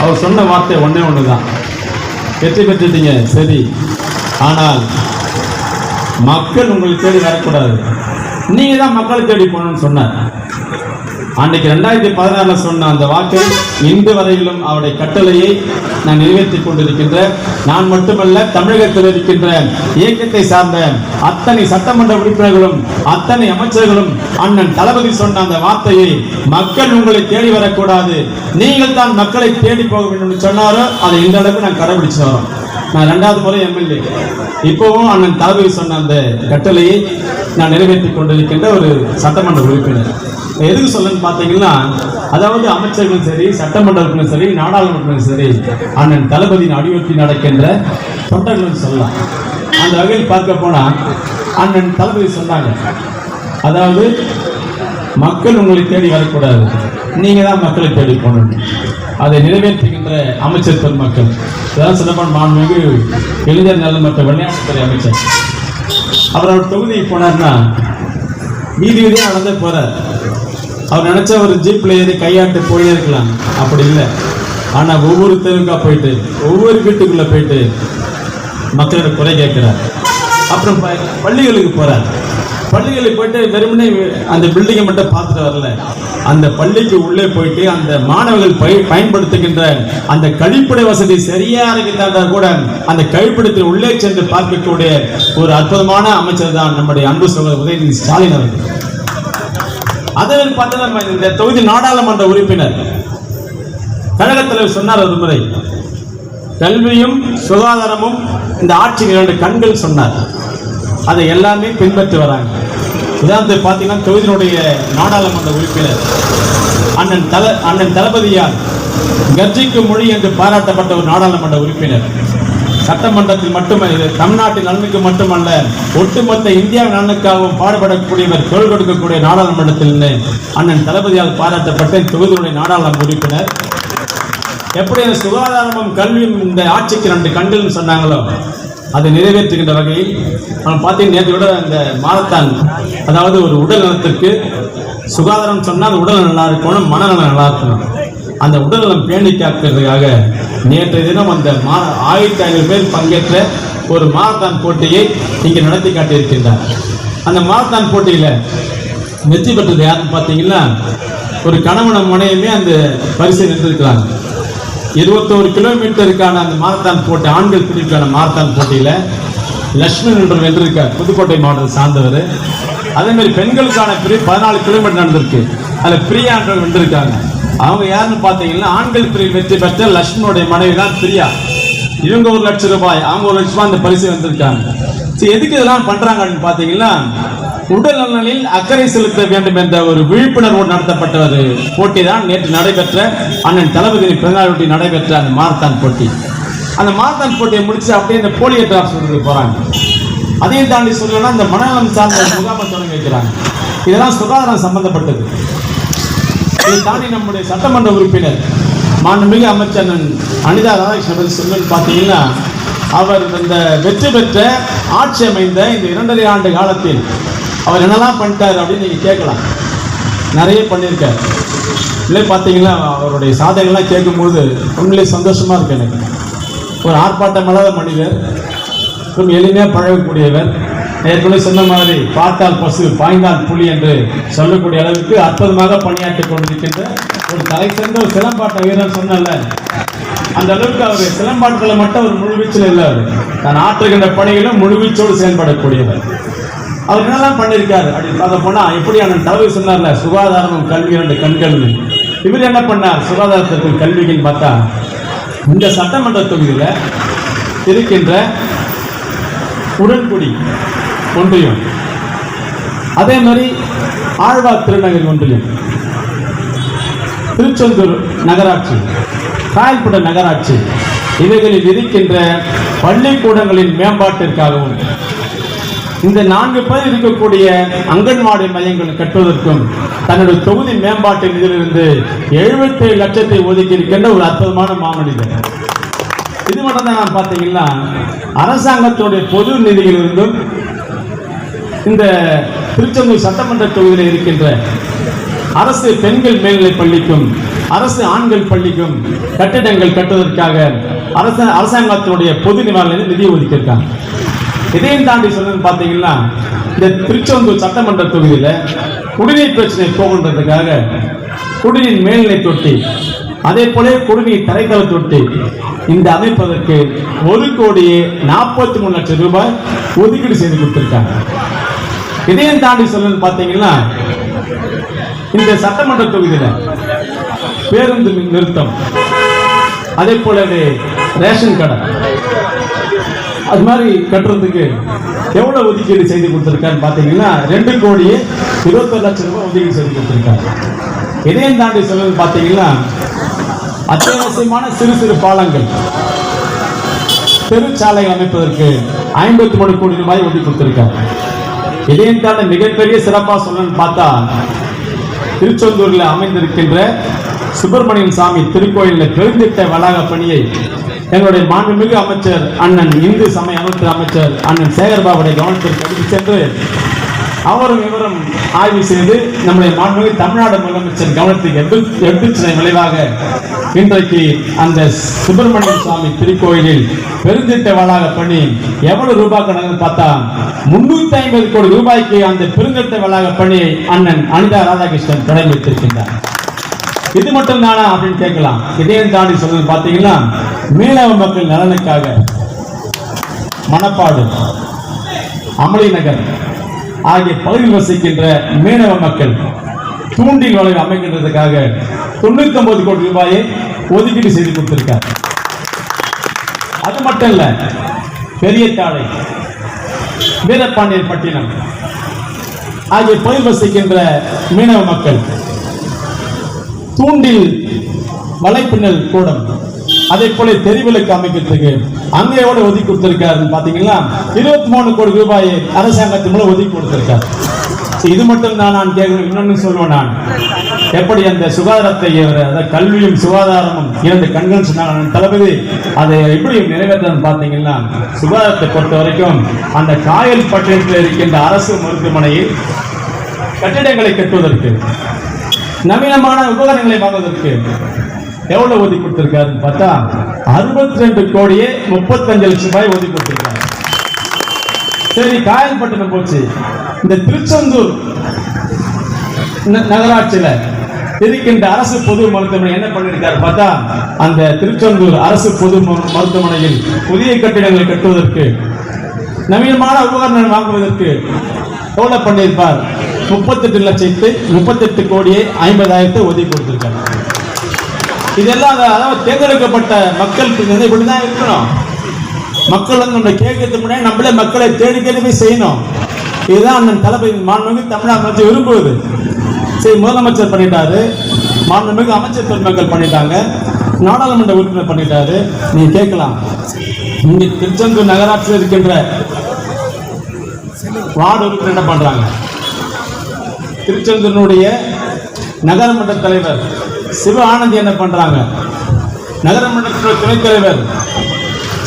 அவர் சொன்ன வார்த்தை ஒண்ணே தான், வெற்றி பெற்றுட்டீங்க சரி, ஆனால் மக்கள் உங்களை தேடி வரக்கூடாது, நீங்க தான் மக்களை தேடி போகணும்னு சொன்னார். அன்னைக்கு 2016 சொன்ன அந்த வாக்கை இன்று வரையிலும் அவருடைய கட்டளையை நான் நிறைவேற்றிக் கொண்டிருக்கின்ற நான் மட்டுமல்ல, தமிழகத்தில் இருக்கின்ற இயக்கத்தை சார்ந்த அத்தனை சட்டமன்ற உறுப்பினர்களும் அத்தனை அமைச்சர்களும் அண்ணன் தளபதி சொன்ன அந்த வார்த்தையை, மக்கள் உங்களை தேடி வரக்கூடாது, நீங்கள் தான் மக்களை தேடி போக வேண்டும் என்று சொன்னாரோ அதை இந்த அளவுக்கு நான் கடைபிடிச்சு வரோம். நான் 2வது முறை எம்எல்ஏ, இப்பவும் அண்ணன் தளபதி சொன்ன அந்த கட்டளையை நான் நிறைவேற்றிக் கொண்டிருக்கின்ற ஒரு சட்டமன்ற உறுப்பினர். எதுக்கு சொல்லன்னு பார்த்தீங்கன்னா, அதாவது அமைச்சர்களும் சரி, சட்டமன்றங்களும் சரி, நாடாளுமன்றங்களும் சரி, அண்ணன் தளபதியின் அடியொற்றி நடக்கின்ற தொண்டர்களும் சொல்லலாம். அந்த வகையில் பார்க்க போனா அண்ணன் தளபதி சொன்னாங்க, அதாவது மக்கள் உங்களை தேடி வரக்கூடாது, நீங்க தான் மக்களை தேடி போகணும். அதை நிறைவேற்றுகின்ற அமைச்சர் பெருமக்கள், இதெல்லாம் சிறப்பான மாண்புமிகு இளைஞர் நலன் மற்றும் விளையாட்டுத்துறை அமைச்சர். அவர் தொகுதிக்கு போனார்னா வீதி வீதியாக நடந்தே போறார். அவர் நினைச்ச ஒரு ஜீப்ல ஏறி கையாட்டு போயே இருக்கலாம், அப்படி இல்லை. ஆனா ஒவ்வொரு தெருவுக்கா போயிட்டு ஒவ்வொரு வீட்டுக்குள்ள போயிட்டு மக்களோட குறை கேட்கிறார். அப்புறம் பள்ளிகளுக்கு போறார். பள்ளிகளுக்கு போயிட்டு வெறுமனே அந்த பில்டிங்கை மட்டும் பார்த்துட்டு வரல, அந்த பள்ளிக்கு உள்ளே போயிட்டு அந்த மாணவர்கள் பயன்படுத்துகின்ற அந்த கழிப்பிட வசதி சரியா இருக்கிறதா கூட அந்த கழிப்பிடத்தில் உள்ளே சென்று பார்க்கக்கூடிய ஒரு அற்புதமான அமைச்சர் தான் நம்முடைய அன்பு சகோதரர் உதயநிதி ஸ்டாலின் அவர்கள். அதை பார்த்தா இந்த தொகுதி நாடாளுமன்ற உறுப்பினர் கழகத்தில் சொன்னார் ஒரு முறை, கல்வியும் சுகாதாரமும் இந்த ஆட்சியின் 2 கண்கள் சொன்னார். அதை எல்லாமே பின்பற்றி வராங்க. உதாரணத்தை பார்த்தீங்கன்னா, தொகுதியினுடைய நாடாளுமன்ற உறுப்பினர் அண்ணன் தளபதியால் கர்ஜிக்கும் மொழி என்று பாராட்டப்பட்ட ஒரு நாடாளுமன்ற உறுப்பினர். சட்டமன்றத்தில் மட்டுமல்ல, தமிழ்நாட்டின் நலனுக்கு மட்டுமல்ல, ஒட்டுமொத்த இந்தியாவின் நலனுக்காகவும் பாடுபடக்கூடியவர், தோள் கொடுக்கக்கூடிய நாடாளுமன்றத்தில் அண்ணன் தளபதியால் பாராட்டப்பட்ட தொகுதியுடைய நாடாளுமன்ற உறுப்பினர். எப்படி அந்த சுகாதாரமும் கல்வியும் இந்த ஆட்சிக்கு 2 கண்கள் சொன்னாங்களோ அதை நிறைவேற்றுகின்ற வகையில் நம்ம பார்த்தீங்கன்னா, நேற்று விட இந்த மாரத்தான், அதாவது ஒரு உடல் நலத்திற்கு சுகாதாரம் சொன்னால் அந்த உடல் நல்லா இருக்கணும், மனநலம் நல்லா இருக்கணும். அந்த உடல்நலம் பேணி காக்கிறதுக்காக நேற்றைய தினம் அந்த 1500 பேர் பங்கேற்ற ஒரு மாரத்தான் போட்டியை இங்கே நடத்தி காட்டியிருக்கின்றார். அந்த மாரத்தான் போட்டியில் வெற்றி பெற்றது யாருன்னு பார்த்தீங்கன்னா, ஒரு கணவனும் மனைவியுமே அந்த பரிசை வென்றிருக்கிறாங்க. 21 கிலோமீட்டருக்கான அந்த மாரத்தான் போட்டி, ஆண்கள் பிரிவுக்கான மாரத்தான் போட்டியில் லட்சுமணன் என்ற வென்றிருக்கார், புதுக்கோட்டை மாவட்டத்தை சார்ந்தவர். அதே மாதிரி பெண்களுக்கான பிரிவு 14 கிலோமீட்டர் நடந்திருக்கு, அதில் பிரியா என்ற வென்றிருக்காங்க. அவங்க யாருன்னு பார்த்தீங்கன்னா, ஆண்கள் பிரிவில் வெற்றி பெற்ற லட்சுமணுடைய மனைவி தான் பிரியா. இவங்க 1 லட்சம் ரூபாய், அவங்க 1 லட்சம் ரூபாய் அந்த பரிசு வந்திருக்காங்க. சரி, எதுக்கு இதெல்லாம் பண்றாங்க அப்படின்னு பார்த்தீங்கன்னா, உடல் நலனில் அக்கறை செலுத்த வேண்டும் என்ற ஒரு விழிப்புணர்வோடு நடத்தப்பட்ட ஒரு போட்டி தான் நேற்று நடைபெற்ற அண்ணன் தளபதி பிறந்தநாளையொட்டி நடைபெற்ற அந்த மாரத்தான் போட்டி. அந்த மாரத்தான் போட்டியை முடிச்சு அப்படியே இந்த போலியோ டிராப்ஸ் போறாங்க. அதையும் தாண்டி சொல்லணும்னா, இந்த மனநலம் சார்ந்த முகாமை தொடங்கி வைக்கிறாங்க. இதெல்லாம் சுகாதாரம் சம்பந்தப்பட்டது. இதை தாண்டி நம்முடைய சட்டமன்ற உறுப்பினர் மாண்புமிகு அமைச்சர் அனிதா ராதாகிருஷ்ணன் சொல்லணும்னு பார்த்தீங்கன்னா, அவர் இந்த வெற்றி பெற்ற ஆட்சி அமைந்த இந்த 2.5 ஆண்டு காலத்தில் அவர் என்னெல்லாம் பண்ணிட்டார் அப்படின்னு நீங்கள் கேட்கலாம். நிறைய பண்ணியிருக்கார். இல்லை பார்த்தீங்கன்னா, அவருடைய சாதனைகள்லாம் கேட்கும்போது உண்மையிலே சந்தோஷமாக இருக்கு எனக்கு. ஒரு ஆர்ப்பாட்டமில்லாத மனிதர், ரொம்ப எளிமையாக பழகக்கூடியவர். ஏற்கனவே சொன்ன மாதிரி பார்த்தால் பசு பாய்ந்தால் புலி என்று சொல்லக்கூடிய அளவுக்கு அற்புதமாக பணியாற்றிக் கொண்டிருக்கின்ற ஒரு தலை சிறந்த ஒரு சிலம்பாட்ட வீரர் சொன்னல, அந்த அளவுக்கு அவர் சிலம்பாட்டத்தில் மட்டும் ஒரு முழுவீச்சில் இல்லை, அவர் தான் ஆற்றுகின்ற பணிகளும் முழுவீச்சோடு செயல்படக்கூடியவர். அவர் என்னெல்லாம் பண்ணியிருக்காரு அப்படின்னு பார்க்க போனா, எப்படியான தளபதி சொன்னார்ல, சுகாதாரமும் கல்வி 2 கண்கள். இவர் என்ன பண்ணார் சுகாதாரத்திற்கும் கல்விக்குன்னு பார்த்தா, இந்த சட்டமன்ற தொகுதியில் இருக்கின்ற உடன்குடி ஒன்றியம், அதே மாதிரி ஆழ்வார் திருநகர் ஒன்றியம், திருச்செந்தூர் நகராட்சி, காயல்பட்ட நகராட்சி, இவைகளில் இருக்கின்ற பள்ளிக்கூடங்களின் மேம்பாட்டிற்காகவும் இந்த 4 பேர் இருக்கக்கூடிய அங்கன்வாடி மையங்கள் கட்டுவதற்கும் தன்னுடைய தொகுதி மேம்பாட்டு நிதியிலிருந்து 77 லட்சத்தை ஒதுக்கி இருக்கின்ற ஒரு அற்புதமான மாமனிதர். இது மட்டும் தான் நான் பார்த்தீங்கன்னா, அரசாங்கத்துடைய பொது நிதியிலிருந்தும் இந்த திருச்செந்தூர் சட்டமன்ற தொகுதியில் இருக்கின்ற அரசு பெண்கள் மேல்நிலைப் பள்ளிக்கும் அரசு ஆண்கள் பள்ளிக்கும் கட்டிடங்கள் கட்டுவதற்காக அரசாங்கத்தினுடைய பொது நிவாரண நிதி ஒதுக்கியிருக்காங்க. இதையும் தாண்டி சொல்லணும்னு பார்த்தீங்கன்னா, இந்த திருச்செந்தூர் சட்டமன்ற தொகுதியில் குடிநீர் பிரச்சனை போகின்றதுக்காக குடிநீர் மேல்நிலை தொட்டி, அதே போல குடிநீர் தரைத்தள தொட்டி இந்த அமைப்பதற்கு 1,43,00,000 ரூபாய் ஒதுக்கீடு செய்து கொடுத்திருக்காங்க. இதையும் தாண்டி சொல்லணும்னு பார்த்தீங்கன்னா, இந்த சட்டமன்ற தொகுதியில பேருந்து நிறுத்தம், அதே போலவே ரேஷன் கடை அது மாதிரி கட்டுறதுக்கு எவ்வளவு ஒதுக்கீடு செய்து கொடுத்திருக்கான்னு பார்த்தீங்கன்னா 2,21,00,000 ரூபாய் ஒதுக்கீடு செய்து கொடுத்திருக்காங்க. இதையும் தாண்டி சொல்லணும்னு பார்த்தீங்கன்னா, அத்தியாவசியமான சிறு சிறு பாலங்கள், தெருச்சாலை அமைப்பதற்கு 53 கோடி ரூபாய் ஒதுக்கி கொடுத்திருக்காங்க. இதையும் தாண்டி மிகப்பெரிய சிறப்பாக சொல்லணும்னு பார்த்தா, திருச்செந்தூரில் அமைந்திருக்கின்ற சுப்பிரமணியன் சாமி திருக்கோயிலில் பெருந்திட்ட வளாக பணியை எங்களுடைய மாண்புமிகு அமைச்சர் அண்ணன் இந்து சமய அமர்த்த அமைச்சர் அண்ணன் சேகர்பாபுடைய கவனத்திற்கு எடுத்து சென்று அவரும் இவரும் ஆய்வு செய்து நம்முடைய மாண்புமிகு தமிழ்நாடு முதலமைச்சர் கவனத்துக்கு எடுத்து சென்ற விளைவாக இன்றைக்கு அந்த சுப்பிரமணியன் சுவாமி திருக்கோயிலில் பெருந்திட்ட வளாக பணி எவ்வளவு ரூபாய் கணக்கு பார்த்தா 350 கோடி ரூபாய்க்கு அந்த பெருந்திட்ட வளாக பணியை அண்ணன் அனிதா ராதாகிருஷ்ணன் தொடங்கி வைத்திருக்கின்றார். இது மட்டும் தானா அப்படின்னு கேட்கலாம். இதையும் தாண்டி சொல்றது பாத்தீங்கன்னா, மீனவ மக்கள் நலனுக்காக மணப்பாடு, அமளி நகர் ஆகிய பகுதியில் வசிக்கின்ற மீனவ மக்கள் தூண்டில் வளைவு அமைக்கின்றதுக்காக 99 கோடி ரூபாயை ஒதுக்கீடு செய்து கொடுத்திருக்கார். அது மட்டும் இல்ல, பெரிய தாழை, வீரபாண்டியர் பட்டினம் ஆகிய பகுதியில் வசிக்கின்ற மீனவ மக்கள் தூண்டில் வலைப்பின்னல் கூடம், அதே போல தெரிவிலுக்கு அமைக்கிறதுக்கு அங்கே எவ்வளவு ஒதுக்கி கொடுத்திருக்காரு பாத்தீங்கன்னா 23 கோடி ரூபாயை அரசாங்கத்தின் மூலம் ஒதுக்கி கொடுத்திருக்காரு. இது மட்டும் தான் நான் கேட்கணும். இன்னொன்னு சொல்லுவேன், நான் எப்படி அந்த சுகாதாரத்தை, கல்வியும் சுகாதாரமும் 2 கண்கள் சொன்னாங்க தளபதி, அதை எப்படி நிறைவேற்றன்னு பாத்தீங்கன்னா, சுகாதாரத்தை பொறுத்த வரைக்கும் அந்த காயல் பட்டணத்தில் இருக்கின்ற அரசு மருத்துவமனையில் கட்டிடங்களை கட்டுவதற்கு, நவீனமான உபகரணங்களை வாங்குவதற்கு எவ்வளவு ஒதுக்கி கொடுத்திருக்காருன்னு பார்த்தா 62 கோடியே 35 லட்சம் ரூபாய் ஒதுக்கி கொடுத்திருக்காரு. சரி, காயல்பட்டினம் போச்சு. இந்த திருச்செந்தூர் நகராட்சியில இருக்கின்ற அரசு பொது மருத்துவமனை என்ன பண்ணிருக்காரு பார்த்தா, அந்த திருச்செந்தூர் அரசு பொது மருத்துவமனையில் புதிய கட்டிடங்களை கட்டுவதற்கு, நவீனமான உபகரணங்கள் வாங்குவதற்கு எவ்வளவு பண்ணியிருப்பார்? 38 கோடியே 50,000 ஒதுக்கி கொடுத்திருக்காங்க. இதெல்லாம் அதாவது தேர்ந்தெடுக்கப்பட்ட மக்கள் இப்படிதான் இருக்கணும். மக்கள் வந்து நம்ம கேட்கறதுக்கு முன்னாடி நம்மளே மக்களை தேடி போய் செய்யணும். இதுதான் அண்ணன் தளபதி மாண்புமிகு தமிழ்நாடு அமைச்சர் விரும்புவது. சரி, முதலமைச்சர் பண்ணிட்டாரு, மாண்புமிகு அமைச்சர் பெருமக்கள் பண்ணிட்டாங்க, நாடாளுமன்ற உறுப்பினர் பண்ணிட்டாரு. நீங்க கேட்கலாம், இங்க திருச்செந்தூர் நகராட்சியில் இருக்கின்ற வார்டு உறுப்பினர் என்ன பண்றாங்க? திருச்செந்தூருடைய நகரமன்ற தலைவர் சிவ ஆனந்தி என்ன பண்றாங்க? நகரமன்ற துணைத் தலைவர்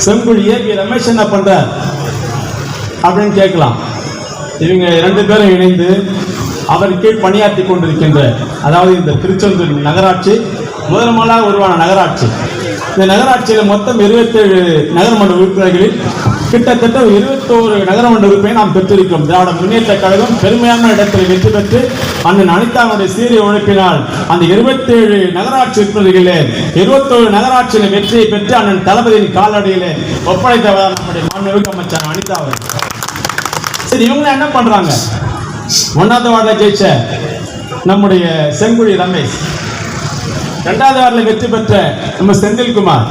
செங்குழி ஏபி ரமேஷ் என்ன பண்ற அப்படின்னு கேட்கலாம். இவங்க 2 பேரும் இணைந்து அவர் கீழ் பணியாற்றி கொண்டிருக்கின்ற, அதாவது இந்த திருச்செந்தூர் நகராட்சி முதல் முதலாக உருவான நகராட்சி. இந்த நகராட்சியில் மொத்தம் 27 நகரமன்ற உறுப்பினர்களில் கிட்டத்தட்ட 21 நகரமன்ற உறுப்பினை நாம் பெற்றிருக்கிறோம். திராவிட முன்னேற்ற கழகம் பெருமையான இடத்தில் வெற்றி பெற்று அண்ணன் அனிதாவுடைய சீரிய உழைப்பினால் அந்த 27 நகராட்சி உறுப்பினர்களே 21 நகராட்சியில் வெற்றியை பெற்று அண்ணன் தளபதியின் காலடியிலே ஒப்படைத்தவர் நம்முடைய மாண்புமிகு அமைச்சர் அனிதா அவர்கள். சரி, இவங்க என்ன பண்றாங்க? 1வது வார்டுல ஜெயிச்ச நம்முடைய செங்குழி ரமேஷ், 2வது வார்டில் வெற்றி பெற்ற நம்ம செந்தில்குமார்,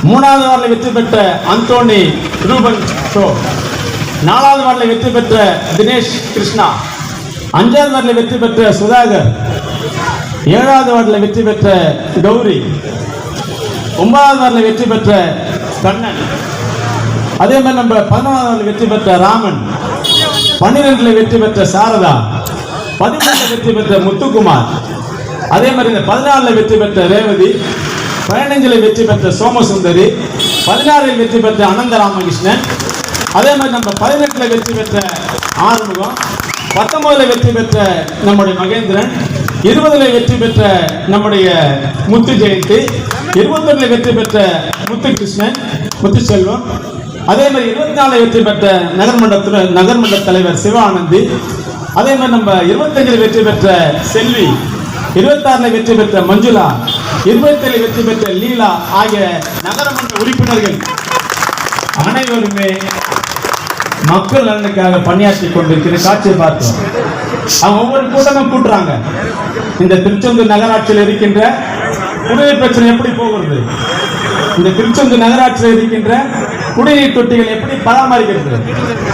3வது வார்டில் வெற்றி பெற்ற அந்தோனி ரூபன் ஷோ, 4வது வார்டில் வெற்றி பெற்ற தினேஷ் கிருஷ்ணா, 5வது வார்டில் வெற்றி பெற்ற சுதாகர், 7வது வார்டில் வெற்றி பெற்ற கௌரி, 9வது வார்டில் வெற்றி பெற்ற கண்ணன், அதே மாதிரி நம்ம 11வது வார்டில் வெற்றி பெற்ற ராமன், 12ல் வெற்றி பெற்ற சாரதா, 13ல் வெற்றி பெற்ற முத்துக்குமார், அதே மாதிரி இந்த 14ல் வெற்றி பெற்ற ரேவதி, 15ல் வெற்றி பெற்ற சோமசுந்தரி, 16ல் வெற்றி பெற்ற அனந்த ராமகிருஷ்ணன், அதே மாதிரி நம்ம 18ல் வெற்றி பெற்ற ஆறுமுகம், 19ல் வெற்றி பெற்ற நம்முடைய மகேந்திரன், 20ல் வெற்றி பெற்ற நம்முடைய முத்து ஜெயந்தி, 21ல் வெற்றி பெற்ற முத்துகிருஷ்ணன் முத்துச்செல்வம், அதே மாதிரி 24ல் வெற்றி பெற்ற நகர்மன்ற தலைவர் சிவ ஆனந்தி, அதே மாதிரி நம்ம 25ல் வெற்றி பெற்ற செல்வி, 26 வெற்றி பெற்ற மஞ்சுளா, 27 வெற்றி பெற்ற லீலா ஆகிய நகரமன்ற உறுப்பினர்கள் அனைவருமே மக்கள் நலனுக்காக பணியாற்றி கொண்டிருக்கிற காட்சியை பார்த்தோம். அவங்க ஒவ்வொரு கூட்டமும் கூட்டுறாங்க. இந்த திருச்செந்தூர் நகராட்சியில் இருக்கின்ற குடிநீர் பிரச்சனை எப்படி போகிறது, இந்த திருச்செந்தூர் நகராட்சியில் இருக்கின்ற குடிநீர் தொட்டிகள் எப்படி பராமரிக்கிறது,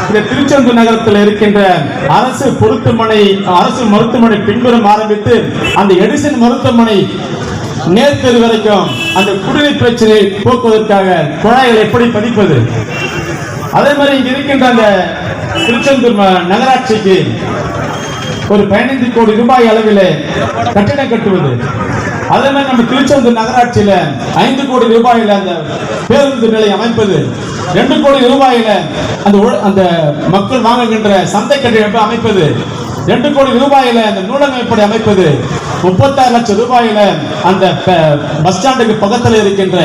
இந்த திருச்செந்தூர் நகரத்தில் இருக்கின்ற அரசு மருத்துவமனை பின்புறம் ஆரம்பித்து அந்த எடிசன் மருத்துவமனை நேர்த்தெரு வரைக்கும் அந்த குடிநீர் பிரச்சனையை போக்குவதற்காக குழாய்களை எப்படி பதிப்பது, அதே மாதிரி இங்க இருக்கின்ற அந்த திருச்செந்தூர் நகராட்சிக்கு ஒரு 15 கோடி ரூபாய் அளவில் கட்டிடம் கட்டுவது, அதே மாதிரி நம்ம திருச்செந்தூர் நகராட்சியில 5 கோடி ரூபாயில அந்த பேருந்து நிலையம் அமைப்பது, 2 கோடி ரூபாயில அந்த மக்கள் வாங்குகின்ற சந்தை கட்டிடம் அமைப்பது, 2 கோடி ரூபாயில அந்த நூலகம் எப்படி அமைப்பது, 36 லட்சம் ரூபாயில அந்த பஸ் ஸ்டாண்டுக்கு பக்கத்தில் இருக்கின்ற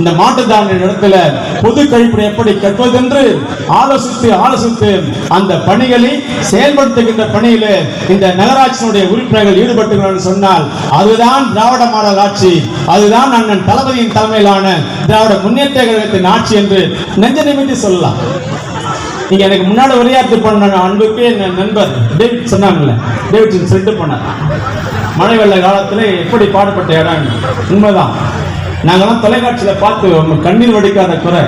இந்த மாட்டுத்தாவணி இடத்துல பொது கழிப்பறை எப்படி கட்டுவது என்று ஆலோசித்து அந்த பணிகளை செயல்படுத்துகின்ற பணியில இந்த நகராட்சியினுடைய உறுப்பினர்கள் ஈடுபட்டுகிறார்கள் சொன்னால் அதுதான் திராவிட மாடல் ஆட்சி, அதுதான் அண்ணன் தளபதியின் தலைமையிலான திராவிட முன்னேற்ற கழகத்தின் ஆட்சி என்று நெஞ்ச நிமித்தி சொல்லலாம். நீங்க எனக்கு முன்னாடி உரையாற்றி பண்ண அன்புக்கு என் நண்பர் டேவிட் சொன்னாங்கல்ல, டேவிட் சொல்லிட்டு போனார் மழை வெள்ள காலத்துல எப்படி பாடுபட்ட இடம். உண்மைதான், நாங்கெல்லாம் தொலைக்காட்சியில பார்த்து கண்ணீர் வடிக்காத குறை.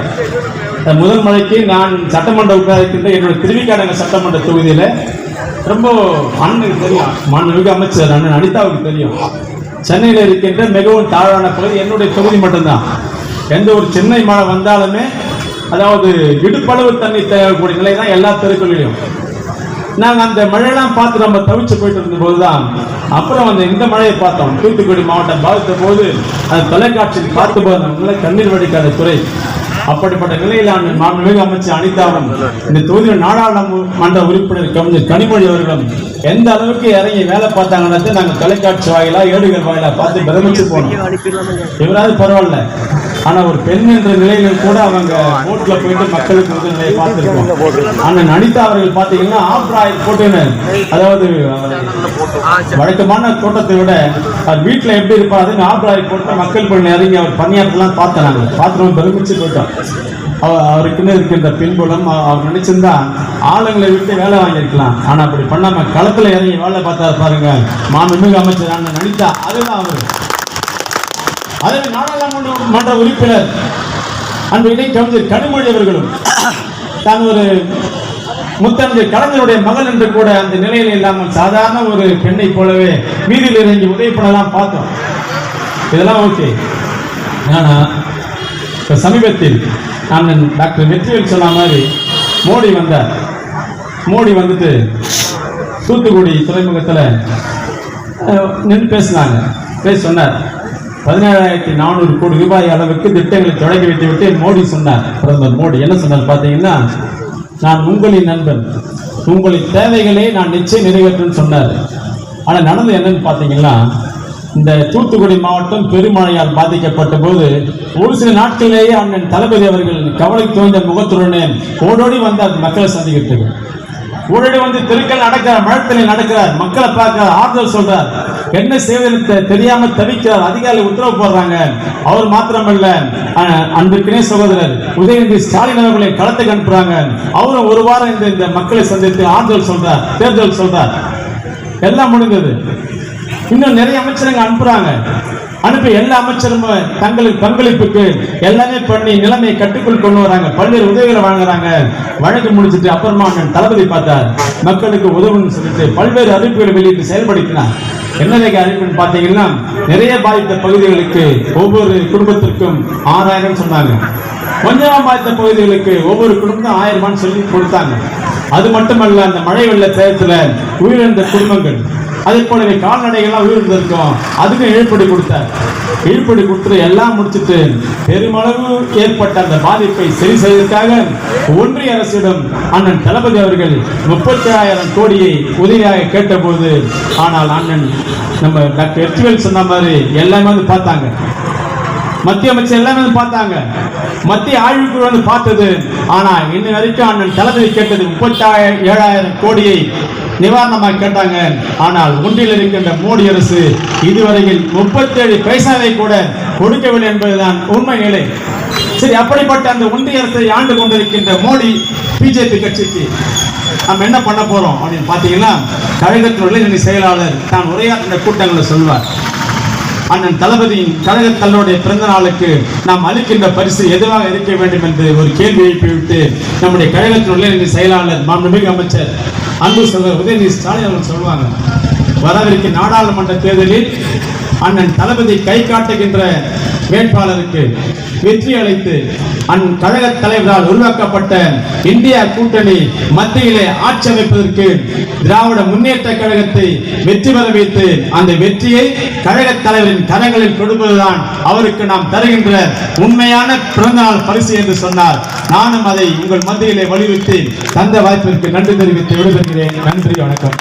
முதல் மழைக்கு நான் சட்டமன்ற உட்கார்க்கின்ற என்னுடைய திருவிக்காடங்க சட்டமன்ற தொகுதியில ரொம்ப அண்ணனுக்கு தெரியும், மாண்புமிகு அமைச்சர் அண்ணன் அனிதாவுக்கு தெரியும், சென்னையில் இருக்கின்ற மிகவும் தாழ்வான பகுதி என்னுடைய தொகுதி மட்டும்தான். எந்த ஒரு சென்னை மழை வந்தாலுமே அதாவது இடுப்பளவு தண்ணி தேவைக்கூடிய நிலை தான் எல்லா தெருக்களிலும். நாங்கள் அந்த மழையெல்லாம் பார்த்து நம்ம தவிச்சு போயிட்டு இருந்த போதுதான் அப்புறம் இந்த மழையை பார்த்தோம். தூத்துக்குடி மாவட்டம் பாதித்த போது அந்த தொலைக்காட்சியில் பார்த்த போது நம்மள கண்ணீர் வடிக்காத குறை. அப்படிப்பட்ட நிலையிலான மாண்புமிகு அமைச்சர் அனிதாவும் இந்த தொகுதியில் நாடாளுமன்ற உறுப்பினர் கவிஞர் கனிமொழி அவர்களும் எந்த அளவுக்கு இறங்கி வேலை பார்த்தாங்கன்னு நாங்கள் தொலைக்காட்சி வாயிலா ஏடுகள் வாயிலா பார்த்து பிரமிச்சு போனோம். இவராது பரவாயில்ல, ஆனா ஒரு பெண் என்ற நிலையிலும் கூட அவங்க ஓட்டுல போயிட்டு மக்களுக்கு உதவியை பார்த்திருக்கோம். அண்ணன் அனிதா அவர்கள் பாத்தீங்கன்னா ஆப்ராயில் போட்டு, அதாவது வழக்கமான தோட்டத்தை விட அவர் வீட்டுல எப்படி இருப்பாரு ஆப்ராயில் போட்டு மக்கள் பண்ணி இறங்கி அவர் பணியாற்றலாம் பார்த்தோம். நாங்கள் பார்த்து பெருமிச்சு போயிட்டோம். அவருக்குன்னு இருக்கின்ற பின்புலம் அவர் நினைச்சிருந்தா ஆளுங்களை விட்டு வேலை வாங்கியிருக்கலாம். ஆனா அப்படி பண்ணாம களத்துல இறங்கி வேலை பார்த்தா பாருங்க மாண்புமிகு அமைச்சர் அண்ணன் அனிதா. அதுதான் அவரு. அதே நாடாளுமன்ற உறுப்பினர் அன்றைய கவிஞர் கனிமொழி அவர்களும் தான் ஒரு முத்தமிழ் கலைஞருடைய மகள் என்று கூட அந்த நிலையில் இல்லாமல் சாதாரண ஒரு பெண்ணை போலவே வீதியில் இறங்கி உதவி பண்ணலாம் பார்த்தோம். இதெல்லாம் ஓகே. ஆனா சமீபத்தில் அண்ணன் டாக்டர் வெற்றிவேல் சொன்ன மாதிரி மோடி வந்தார். மோடி வந்துட்டு தூத்துக்குடி துறைமுகத்தில் நின்று பேசினாங்க. பேச சொன்னார் 17,400 கோடி ரூபாய் அளவுக்கு திட்டங்களை தொடங்கி வைத்துவிட்டு மோடி சொன்னார். பிரதமர் மோடி என்ன சொன்னார் பார்த்தீங்கன்னா, நான் உங்களின் நண்பன், உங்களின் தேவைகளை நான் நிச்சயம் நிறைவேற்றும் சொன்னார். ஆனால் நடந்தது என்னன்னு பார்த்தீங்கன்னா, இந்த தூத்துக்குடி மாவட்டம் பெருமழையால் பாதிக்கப்பட்ட போது ஒரு சில நாட்களிலேயே அண்ணன் தளபதி அவர்கள் கவலை தோய்ந்த முகத்துடனே ஓடோடி வந்து அந்த மக்களை சந்திக்கிறது. ஓடோடி வந்து தெருக்கள் நடக்கிறார், மழத்தில் நடக்கிறார், மக்களை பார்க்கிறார், ஆறுதல் சொல்றார், என்ன செய்வதற்கு தெரியாம தவிக்கிறார். அதிகாரிகள் உத்தரவு போடுறாங்க. அவர் மாத்திரமல்ல, அன்றைக்குனே சகோதரர் உதயநிதி ஸ்டாலின் அவர்களை களத்துக்கு அனுப்புறாங்க. அவரும் ஒரு வாரம் இந்த மக்களை சந்தித்து ஆறுதல் சொல்றார், தேர்தல் சொல்றார். எல்லாம் முடிந்தது. இன்னும் நிறைய அமைச்சரங்க அனுப்புறாங்க. அனுப்பி எல்லா அமைச்சரும் தங்களுக்கு பங்களிப்புக்கு எல்லாமே பண்ணி நிலைமையை கட்டுக்குள் கொண்டு வராங்க. பல்வேறு உதவிகளை வழங்குறாங்க. வழக்கு முடிச்சுட்டு அப்புறமா தளபதி பார்த்தார், மக்களுக்கு உதவுன்னு சொல்லிட்டு பல்வேறு அறிவிப்புகளை வெளியிட்டு செயல்படுத்தினார். என்ன அறிவிப்புன்னு பார்த்தீங்கன்னா, நிறைய பாதித்த பகுதிகளுக்கு ஒவ்வொரு குடும்பத்திற்கும் 6,000 சொன்னாங்க. கொஞ்சமா பாதித்த பகுதிகளுக்கு ஒவ்வொரு குடும்பம் 1000 ரூபாய் சொல்லி கொடுத்தாங்க. அது மட்டுமல்ல, அந்த மழை வெள்ள சேதத்துல உயிரிழந்த குடும்பங்கள், அதே போலவே கால்நடைகள்லாம் உயிரிழந்திருக்கும், அதுக்கும் இழப்பீடு கொடுத்தார். இழப்பீடு கொடுத்து எல்லாம் முடிச்சுட்டு பெருமளவு ஏற்பட்ட அந்த பாதிப்பை சரி செய்வதற்காக ஒன்றிய அரசிடம் அண்ணன் தளபதி அவர்கள் 37,000 கோடியை உதவியாக கேட்டபோது, ஆனால் அண்ணன் நம்ம டாக்டர் வெற்றிவேல் சொன்ன மாதிரி எல்லாமே வந்து பார்த்தாங்க. மத்திய அமைச்சர் எல்லாமே பார்த்தாங்க, மத்திய ஆய்வுக்குழு வந்து பார்த்தது. ஆனா இன்ன வரைக்கும் அண்ணன் தளபதி கேட்டது 37,000 கோடியை நிவாரணமாக கேட்டாங்க. ஆனால் ஒன்றில் இருக்கின்ற மோடி அரசு இதுவரையில் 37 பைசாவை கூட கொடுக்கவில்லை என்பதுதான் உண்மை நிலை. சரி, அப்படிப்பட்ட அந்த ஒன்றிய அரசை ஆண்டு கொண்டிருக்கின்ற மோடி பிஜேபி கட்சிக்கு நம்ம என்ன பண்ண போறோம் அப்படின்னு பாத்தீங்கன்னா, கழகத்தினுடைய செயலாளர் தான் உரையாற்றின கூட்டங்களை சொல்வார், அண்ணன் தளபதியின் கழக தலைவருடைய பிறந்த நாளுக்கு நாம் அளிக்கின்ற பரிசு எதுவாக இருக்க வேண்டும் என்று ஒரு கேள்வி எழுப்பிவிட்டு நம்முடைய கழகத்தினுடைய செயலாளர் மாண்புமிகு அமைச்சர் அன்பு சகோதரர் உதயநிதி ஸ்டாலின் அவர்கள் சொல்வாங்க, வரவிருக்கும் நாடாளுமன்ற தேர்தலில் அண்ணன் தளபதி கை காட்டுகின்ற வேட்பாளருக்கு வெற்றி அளித்து அண்ணன் கழக தலைவரால் உருவாக்கப்பட்ட இந்தியா கூட்டணி மத்தியிலே ஆட்சி அமைப்பதற்கு திராவிட முன்னேற்ற கழகத்தை வெற்றி பெற வைத்து அந்த வெற்றியை கழக தலைவரின் கரங்களில் கொடுப்பதுதான் அவருக்கு நாம் தருகின்ற உண்மையான பிறந்தநாள் பரிசு என்று சொன்னார். நானும் அதை உங்கள் மத்தியிலே வலியுறுத்தி தந்த வாய்ப்பிற்கு நன்றி தெரிவித்து விடைபெறுகிறேன். நன்றி, வணக்கம்.